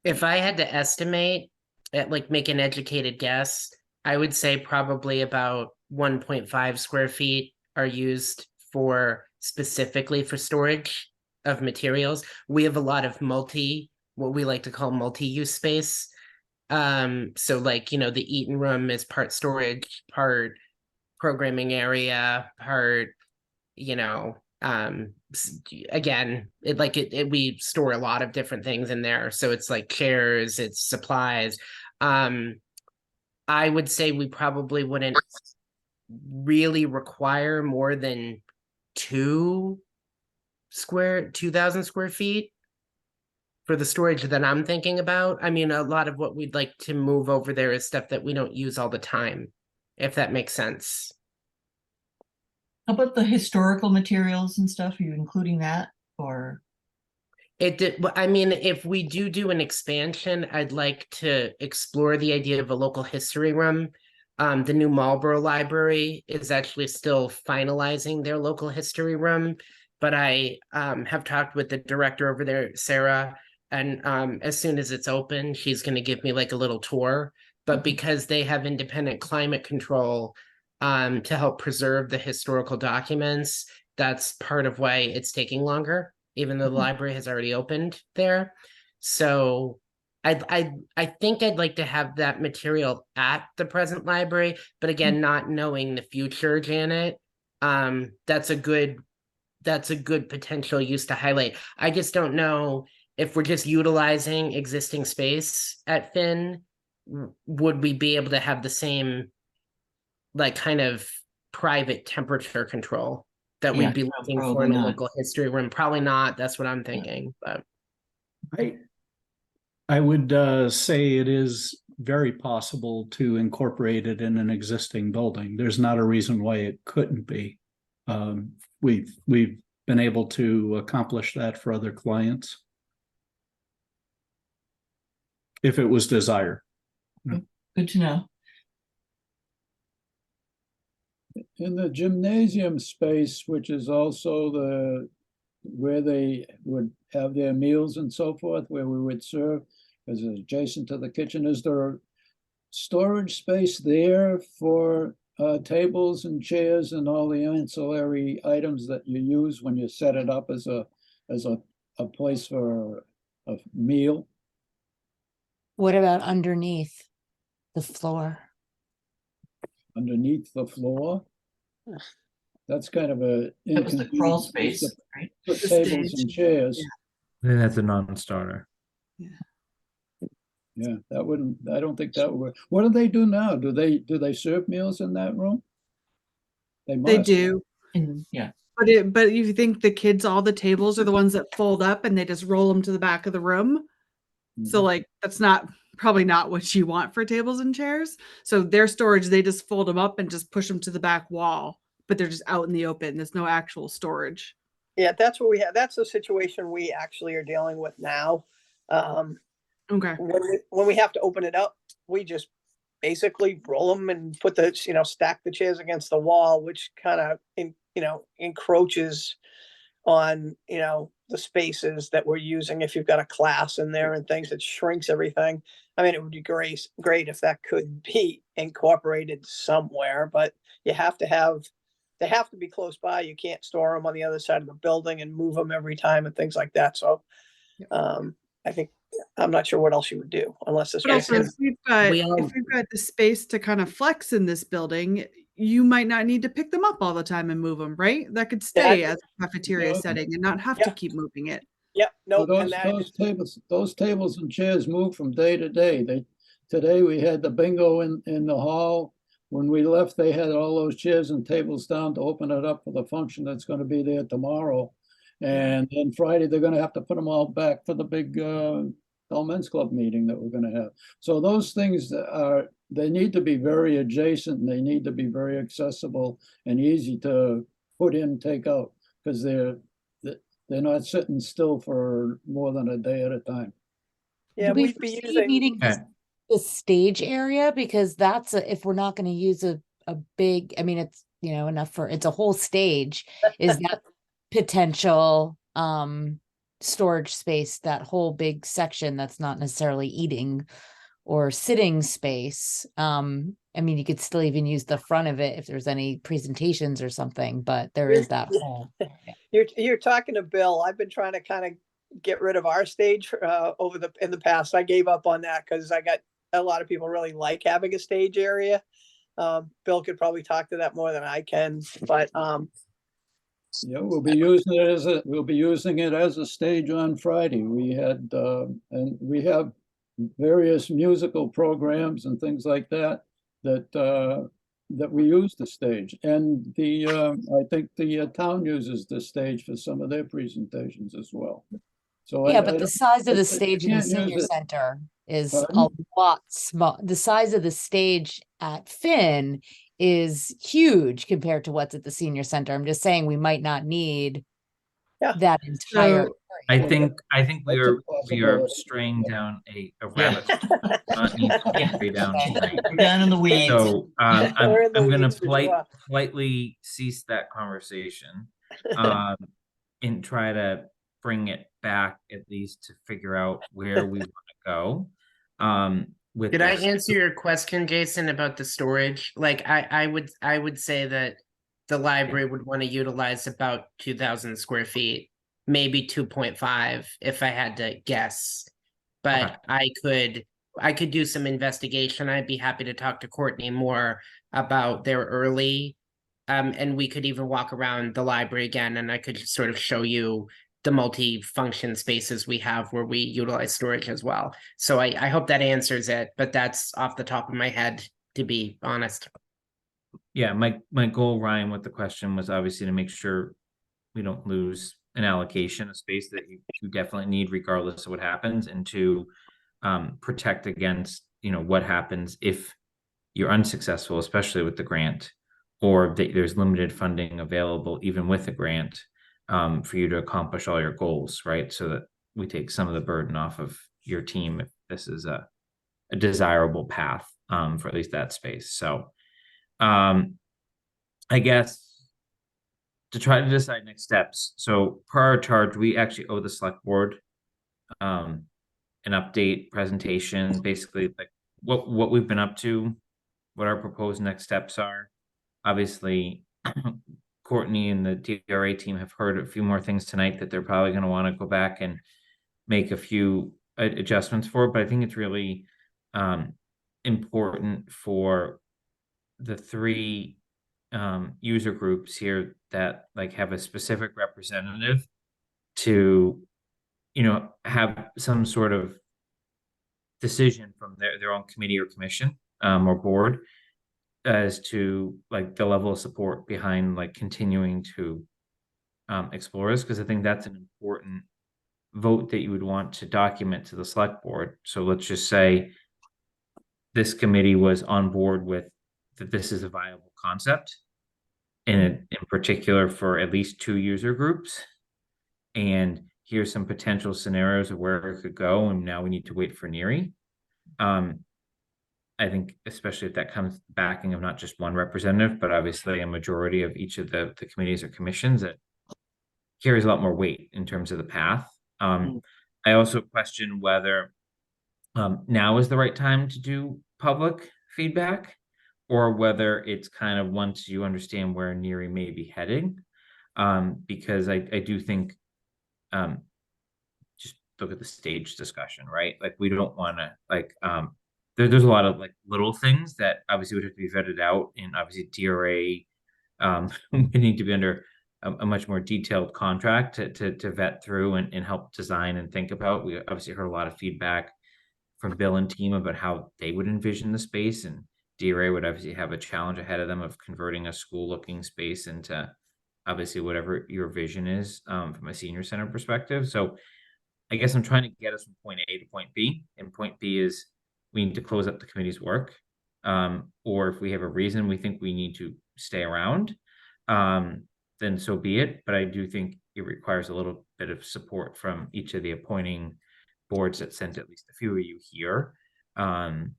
If I had to estimate, make an educated guess, I would say probably about 1.5 square feet are used specifically for storage of materials. We have a lot of what we like to call multi-use space. So the Eaton room is part storage, part programming area, part, again, we store a lot of different things in there. So it's like chairs, it's supplies. I would say we probably wouldn't really require more than 2,000 square feet for the storage that I'm thinking about. I mean, a lot of what we'd like to move over there is stuff that we don't use all the time, if that makes sense. How about the historical materials and stuff? Are you including that or? If we do an expansion, I'd like to explore the idea of a local history room. The new Marlborough Library is actually still finalizing their local history room, but I have talked with the director over there, Sarah, and as soon as it's open, she's going to give me like a little tour. But because they have independent climate control to help preserve the historical documents, that's part of why it's taking longer, even though the library has already opened there. So I think I'd like to have that material at the present library, but again, not knowing the future, Janet, that's a good potential use to highlight. I just don't know if we're just utilizing existing space at Finn, would we be able to have the same kind of private temperature control? that Yeah, we'd be looking for probably in a not. local history room. Probably not. That's what I'm thinking, but. I would say it is very possible to incorporate it in an existing building. There's not a reason why it couldn't be. We've been able to accomplish that for other clients. If it was desired. Good to know. In the gymnasium space, which is also where they would have their meals and so forth, where we would serve, as adjacent to the kitchen, is there storage space there for tables and chairs and all the ancillary items that you use when you set it up as a place for a meal? What about underneath the floor? Underneath the floor? That's kind of a That was the crawl inconvenience to space, right? put The tables stage. and chairs. I think that's a non-starter. Yeah, that wouldn't, I don't think that would work. What do they do now? Do they serve meals in that room? They They must. do. Yeah, But if you think the kids, all the tables are the ones that fold up and they just roll them to the back of the room. So Mhm. like that's probably not what you want for tables and chairs. So their storage, they just fold them up and just push them to the back wall, but they're just out in the open. There's no actual storage. Yeah, that's what we have. That's the situation we actually are dealing with now. Okay. When we have to open it up, we just basically roll them and put the, stack the chairs against the wall, which kind of, encroaches on, the spaces that we're using. If you've got a class in there and things, it shrinks everything. I mean, it would be great if that could be incorporated somewhere, but they have to be close by. You can't store them on the other side of the building and move them every time and things like that. So, I think, I'm not sure what else you would do unless this But was. also, if we've got We all- if we've got the space to kind of flex in this building, you might not need to pick them up all the time and move them, right? That could stay as a cafeteria Yeah. setting and not have to Yeah. keep moving it. Yep, no, Well, and that is, those tables and chairs move from day to day. Today we had the bingo in the hall. When we left, they had all those chairs and tables down to open it up for the function that's gonna be there tomorrow. And then Friday, they're gonna have to put them all back for the big All Men's Club meeting that we're gonna have. So those things they need to be very adjacent and they need to be very accessible and easy to put in, take out, because they're not sitting still for more than a day at a time. yeah, Do we we'd be foresee using, needing Okay. the stage area, because that's if we're not going to use a big, I mean, it's enough for it's a whole stage. Is that potential storage space, that whole big section that's not necessarily eating or sitting space? I mean, you could still even use the front of it if there's any presentations or something, but there is that whole. you're talking to Bill. I've been trying to kind of get rid of our stage in the past. I gave up on that because I got a lot of people really like having a stage area. Bill could probably talk to that more than I can, but Yeah, we'll be using it as a stage on Friday. We had and we have various musical programs and things like that that we use the stage. And I think the town uses the stage for some of their presentations as well. So Yeah, I but the don't- size of I the stage in the can't use senior it. center is a Pardon? lot small. The size of the stage at Finn is huge compared to what's at the senior center. I'm just saying we might not need Yeah. that entire. So- I Yeah, think we that's a are possibility. straying down a Yeah. rabbit hole. Not need to Yeah. stray down Okay. tonight. we're down in the weeds. So We're in the I'm gonna weeds for sure. politely cease that conversation. And try to bring it back at least to figure out where we want to go. With Did I this. answer your question, Jason, about the storage? Like I would say that the library would want to utilize about 2,000 square feet, maybe 2.5 if I had to guess. But I could do some investigation. I'd be happy to talk to Courtney more about their early and we could even walk around the library again and I could just sort of show you the multi-function spaces we have where we utilize storage as well. So I hope that answers it, but that's off the top of my head, to be honest. Yeah, my goal, Ryan, with the question was obviously to make sure we don't lose an allocation of space that you definitely need regardless of what happens, and to protect against, what happens if you're unsuccessful, especially with the grant, or that there's limited funding available even with a grant, for you to accomplish all your goals, right? So that we take some of the burden off of your team if this is a desirable path, for at least that space. So I guess to try to decide next steps. So per our charge, we actually owe the select board an update presentation, basically like what we've been up to, what our proposed next steps are. Obviously, Courtney and the DRA team have heard a few more things tonight that they're probably going to want to go back and make a few adjustments for, but I think it's really important for the three user groups here that like have a specific representative to, have some sort of decision from their own committee or commission, or board, as to like the level of support behind like continuing to explore this, because I think that's an important vote that you would want to document to the select board. So let's just say this committee was on board with that this is a viable concept, and in particular for at least 2 user groups, and here's some potential scenarios of where it could go, and now we need to wait for NERI. I think especially if that comes backing of not just one representative, but obviously a majority of each of the committees or commissions, that carries a lot more weight in terms of the path. I also question whether now is the right time to do public feedback, or whether it's kind of once you understand where NERI may be heading. Because I do think just look at the stage discussion, right? Like we don't want to like there's a lot of like little things that obviously would have to be vetted out, and obviously DRA we need to be under a much more detailed contract to vet through and help design and think about. We obviously heard a lot of feedback from Bill and team about how they would envision the space, and DRA would obviously have a challenge ahead of them of converting a school looking space into obviously whatever your vision is, from a senior center perspective. So I guess I'm trying to get us from point A to point B, and point B is we need to close up the committee's work. Or if we have a reason we think we need to stay around, then so be it. But I do think it requires a little bit of support from each of the appointing boards that sent at least a few of you here. And,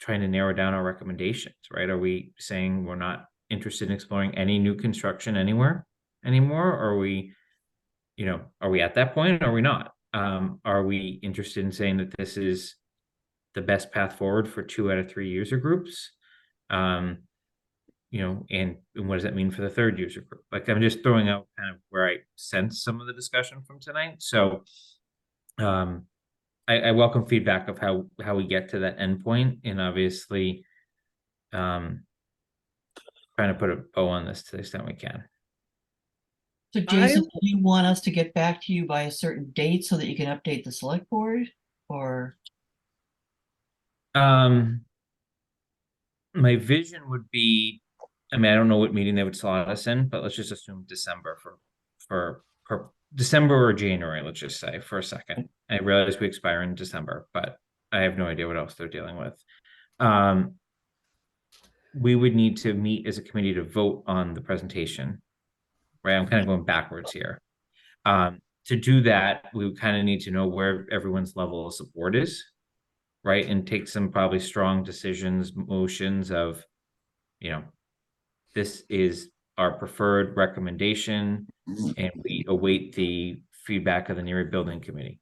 trying to narrow down our recommendations, right? Are we saying we're not interested in exploring any new construction anywhere anymore? Or are we at that point? Or are we not? Are we interested in saying that this is the best path forward for 2 out of 3 user groups? And what does that mean for the 3rd user group? Like, I'm just throwing out kind of where I sense some of the discussion from tonight. So I welcome feedback of how we get to that endpoint, and obviously trying to put a bow on this to the extent we can. So Jason, do you want us to get back to you by a certain date so that you can update the select board, or? My vision would be, I don't know what meeting they would slot us in, but let's just assume December for December or January, let's just say for a second. I realize we expire in December, but I have no idea what else they're dealing with. We would need to meet as a committee to vote on the presentation, right? I'm kind of going backwards here. To do that, we would kind of need to know where everyone's level of support is, right? And take some probably strong decisions, motions of, this is our preferred recommendation, and we await the feedback of the NERI building committee,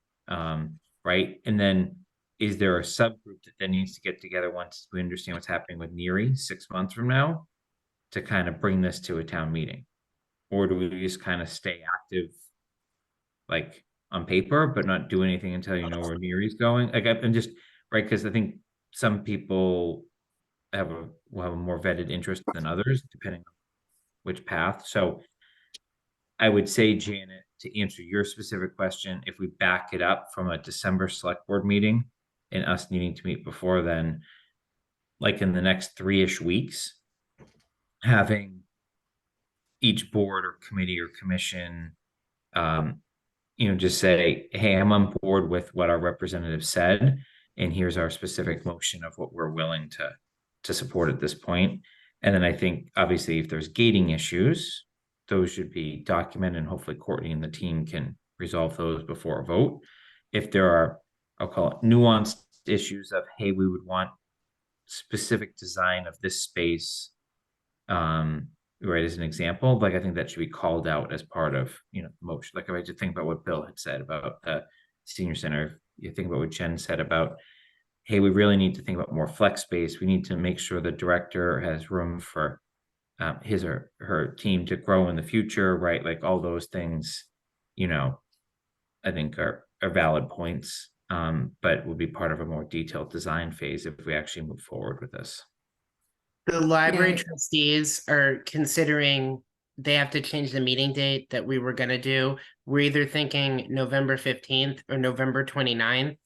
right? And then is there a subgroup that then needs to get together once we understand what's happening with NERI 6 months from now to kind of bring this to a town meeting? Or do we just kind of stay active, like on paper, but not do anything until you know where NERI's going? Like, I'm just, right, because I think some people will have a more vetted interest than others, depending on which path. So I would say, Janet, to answer your specific question, if we back it up from a December select board meeting and us needing to meet before then, like in the next 3-ish weeks, having each board or committee or commission, just say, hey, I'm on board with what our representative said, and here's our specific motion of what we're willing to support at this point. And then I think, obviously, if there's gating issues, those should be documented, and hopefully Courtney and the team can resolve those before a vote. If there are, I'll call it nuanced issues of, hey, we would want specific design of this space, right, as an example, like I think that should be called out as part of, motion. Like if I just think about what Bill had said about the senior center, you think about what Jen said about, hey, we really need to think about more flex space. We need to make sure the director has room for his or her team to grow in the future, right? Like all those things, I think are valid points, but would be part of a more detailed design phase if we actually move forward with this. The library Yeah. trustees are considering they have to change the meeting date that we were gonna do. We're either thinking November 15th or November 29th.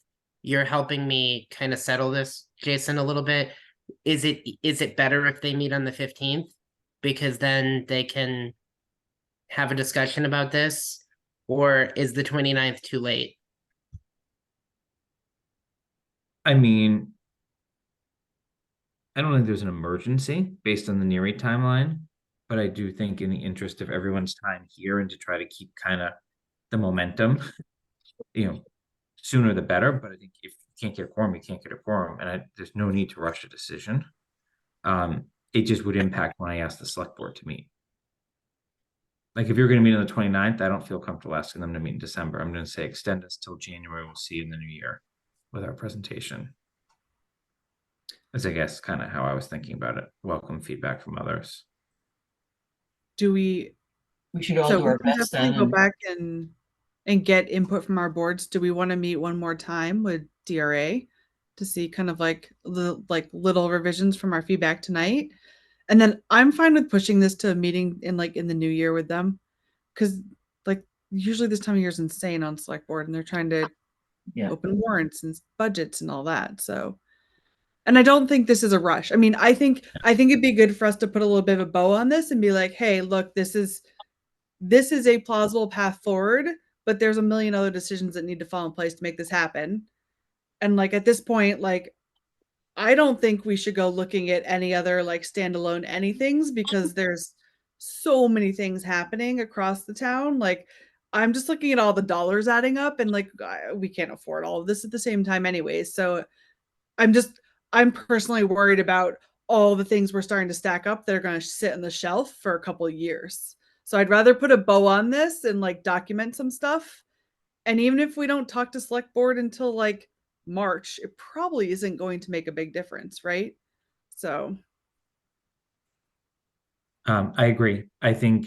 You're helping me kind of settle this, Jason, a little bit. Is it better if they meet on the 15th? Because then they can have a discussion about this, or is the 29th too late? I mean, I don't think there's an emergency based on the NERI timeline, but I do think in the interest of everyone's time here and to try to keep kind of the momentum, sooner the better. But I think if you can't get a quorum, you can't get a quorum, and there's no need to rush a decision. It just would impact when I ask the select board to meet. Like if you're going to meet on the 29th, I don't feel comfortable asking them to meet in December. I'm going to say extend us till January. We'll see you in the new year with our presentation. That's, I guess, kind of how I was thinking about it. Welcome feedback from others. Do we? We should all So do we our can best definitely then. go And back and get input from our boards. Do we want to meet one more time with DRA to see kind of like the little revisions from our feedback tonight? And then I'm fine with pushing this to a meeting in the new year with them, because usually this time of year is insane on select board, and they're trying to Yeah. open warrants and budgets and all that. So, and I don't think this is a rush. I mean, I think it'd be good for us to put a little bit of a bow on this and be like, hey, look, this is a plausible path forward, but there's a million other decisions that need to fall in place to make this happen. And at this point, I don't think we should go looking at any other standalone anythings, because there's so many things happening across the town. I'm just looking at all the dollars adding up, and we can't afford all of this at the same time anyways. So I'm personally worried about all the things we're starting to stack up that are going to sit on the shelf for a couple of years. So I'd rather put a bow on this and document some stuff. And even if we don't talk to select board until March, it probably isn't going to make a big difference, right? So I agree. I think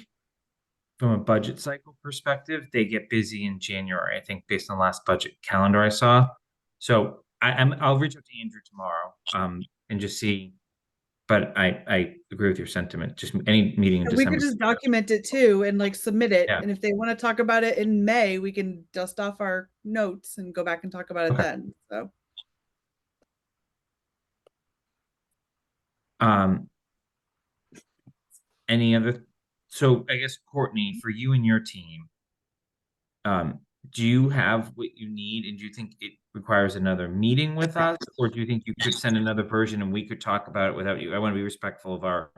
from a budget cycle perspective, they get busy in January, I think, based on the last budget calendar I saw. So I'll reach out to Andrew tomorrow, and just see. But I agree with your sentiment. Just any meeting in we December. could just document it too and submit it. Yeah. And if they want to talk about it in May, we can dust off our notes and go back and talk about it Okay. then. So Any other? So I guess, Courtney, for you and your team, do you have what you need, and do you think it requires another meeting with us, or do you think you could send another version and we could talk about it without you? I want to be respectful of our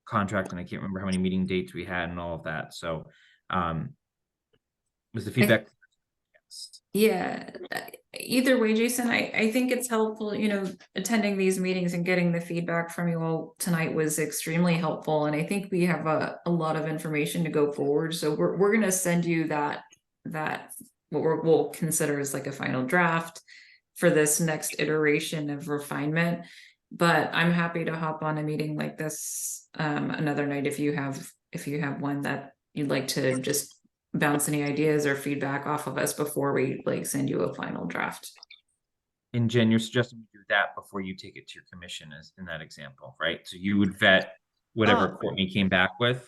contract, and I can't remember how many meeting dates we had and all of that. So, was the feedback? Yeah, either way, Jason, I think it's helpful, attending these meetings and getting the feedback from you all tonight was extremely helpful. And I think we have a lot of information to go forward. So we're going to send you that what we'll consider as a final draft for this next iteration of refinement. But I'm happy to hop on a meeting like this another night if you have one that you'd like to just bounce any ideas or feedback off of us before we send you a final draft. And Jen, you're suggesting we do that before you take it to your commission, as in that example, right? So you would vet whatever Courtney came back with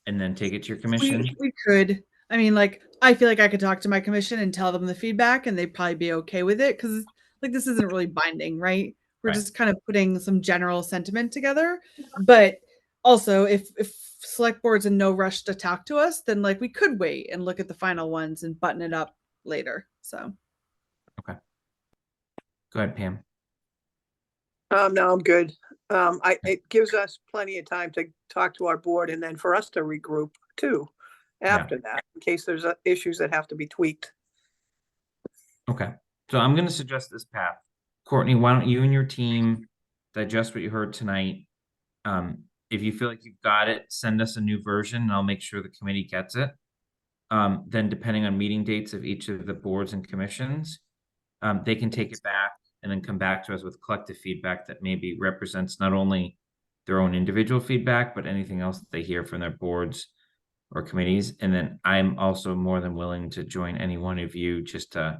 and then take it to your commission? we could. I mean, I feel like I could talk to my commission and tell them the feedback, and they'd probably be okay with it, because this isn't really binding, right? We're Right. just kind of putting some general sentiment together. But also, if select board's in no rush to talk to us, then like we could wait and look at the final ones and button it up later. So Go ahead, Pam. No, I'm good. It gives us plenty of time to talk to our board and then for us to regroup too after that, in case there's issues that have to be tweaked. Okay, so I'm gonna suggest this path. Courtney, why don't you and your team digest what you heard tonight? If you feel like you've got it, send us a new version and I'll make sure the committee gets it. Then depending on meeting dates of each of the boards and commissions, they can take it back and then come back to us with collective feedback that maybe represents not only their own individual feedback, but anything else that they hear from their boards or committees. And then I'm also more than willing to join any one of you just to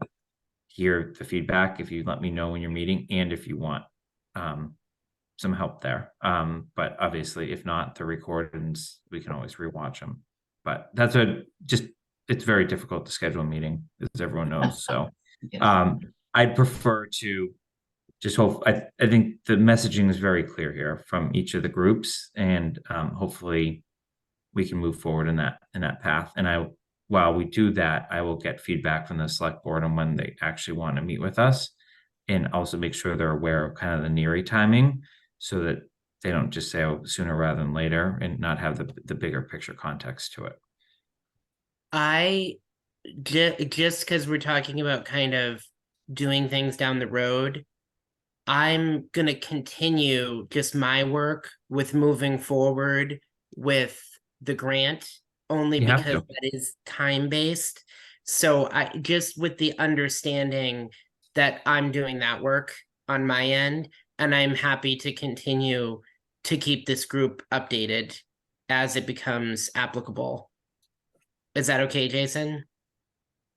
hear the feedback if you let me know when you're meeting and if you want some help there. But obviously, if not, the recordings, we can always rewatch them. But that's it's very difficult to schedule a meeting, as everyone knows. So I'd prefer to just hope, I think the messaging is very clear here from each of the groups, and hopefully we can move forward in that path. And while we do that, I will get feedback from the select board on when they actually want to meet with us, and also make sure they're aware of kind of the NERI timing, so that they don't just say, oh, sooner rather than later, and not have the bigger picture context to it. I just because we're talking about kind of doing things down the road, I'm gonna continue just my work with moving forward with the grant, only You have because to. that is time-based. So I just with the understanding that I'm doing that work on my end, and I'm happy to continue to keep this group updated as it becomes applicable. Is that okay, Jason?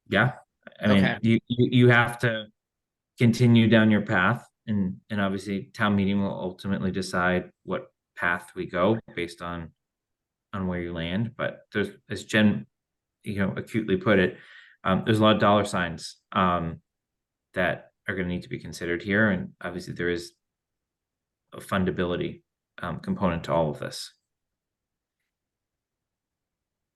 Yeah, I mean, Okay. you have to continue down your path, and obviously town meeting will ultimately decide what path we go based on where you land. But there's, as Jen, acutely put it, there's a lot of dollar signs that are going to need to be considered here, and obviously there is a fundability component to all of this.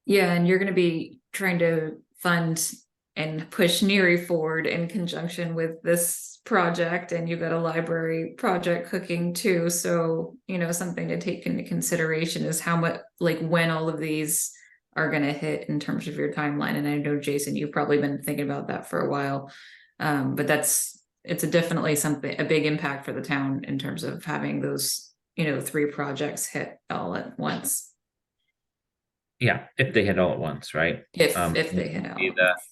Yeah, and you're going to be trying to fund and push NERI forward in conjunction with this project, and you've got a library project cooking too. So, something to take into consideration is how much, like when all of these are going to hit in terms of your timeline. And I know, Jason, you've probably been thinking about that for a while. But it's definitely a big impact for the town in terms of having those, 3 projects hit all at once. Yeah, if they hit all at once, right? If they hit all at once.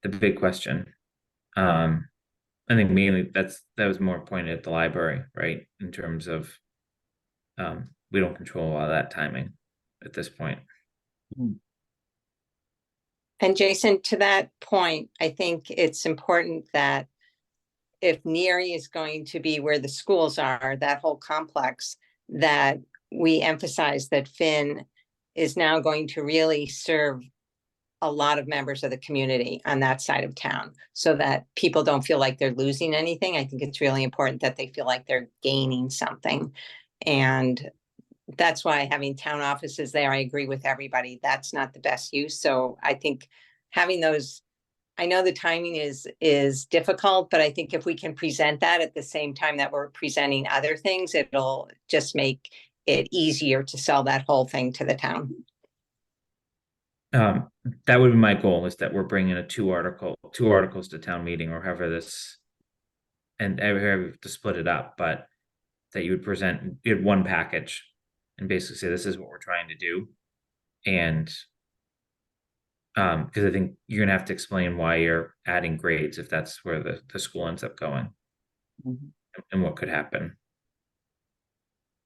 The big question. I think mainly that was more pointed at the library, right? In terms of we don't control a lot of that timing at this point. And Jason, to that point, I think it's important that if NERI is going to be where the schools are, that whole complex, that we emphasize that Finn is now going to really serve a lot of members of the community on that side of town, so that people don't feel like they're losing anything. I think it's really important that they feel like they're gaining something. And that's why having town offices there, I agree with everybody, that's not the best use. So I think having those, I know the timing is difficult, but I think if we can present that at the same time that we're presenting other things, it'll just make it easier to sell that whole thing to the town. That would be my goal, is that we're bringing two articles to town meeting, or however this, and however to split it up, but that you would present one package and basically say, this is what we're trying to do. And because I think you're gonna have to explain why you're adding grades if that's where the school ends up going, and what could happen.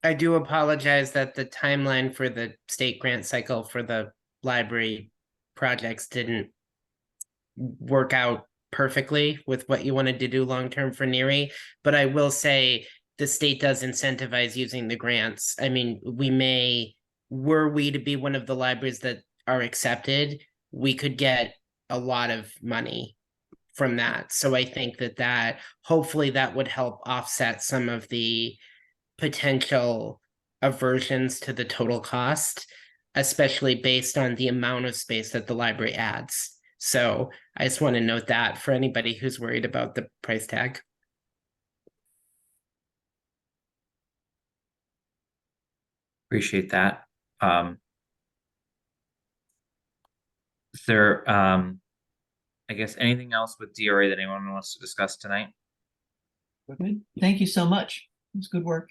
I do apologize that the timeline for the state grant cycle for the library projects didn't work out perfectly with what you wanted to do long-term for NERI, but I will say the state does incentivize using the grants. I mean, were we to be one of the libraries that are accepted, we could get a lot of money from that. So I think that hopefully that would help offset some of the potential aversions to the total cost, especially based on the amount of space that the library adds. So I just want to note that for anybody who's worried about the price tag. Appreciate that. Is there, I guess, anything else with DRA that anyone wants to discuss tonight? Good. Thank you so much. It was good work.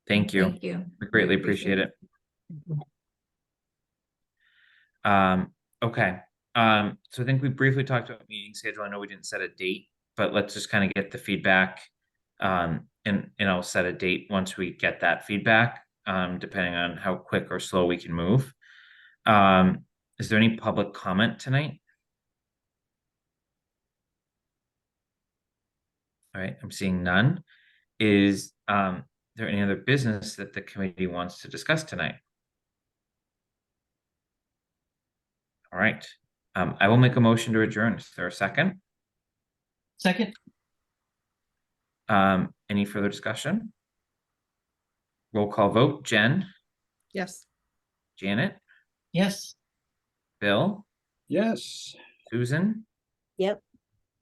Thank you. Thank you. We greatly appreciate it. Okay. So I think we briefly talked about meeting schedule. I know we didn't set a date, but let's just kind of get the feedback. And I'll set a date once we get that feedback, depending on how quick or slow we can move. Is there any public comment tonight? All right, I'm seeing none. Is there any other business that the committee wants to discuss tonight? All right, I will make a motion to adjourn. Is there a second? Second, Any further discussion? Roll call vote. Jen, Yes. Janet, yes. Bill, Yes. Susan, Yep.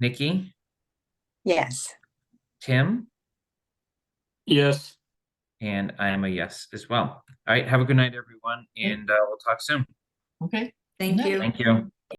Nikki, Yes. Tim, Yes. and I am a yes as well. All right, have a good night, everyone, and we'll talk soon. Okay. Thank Good night. you. Thank you.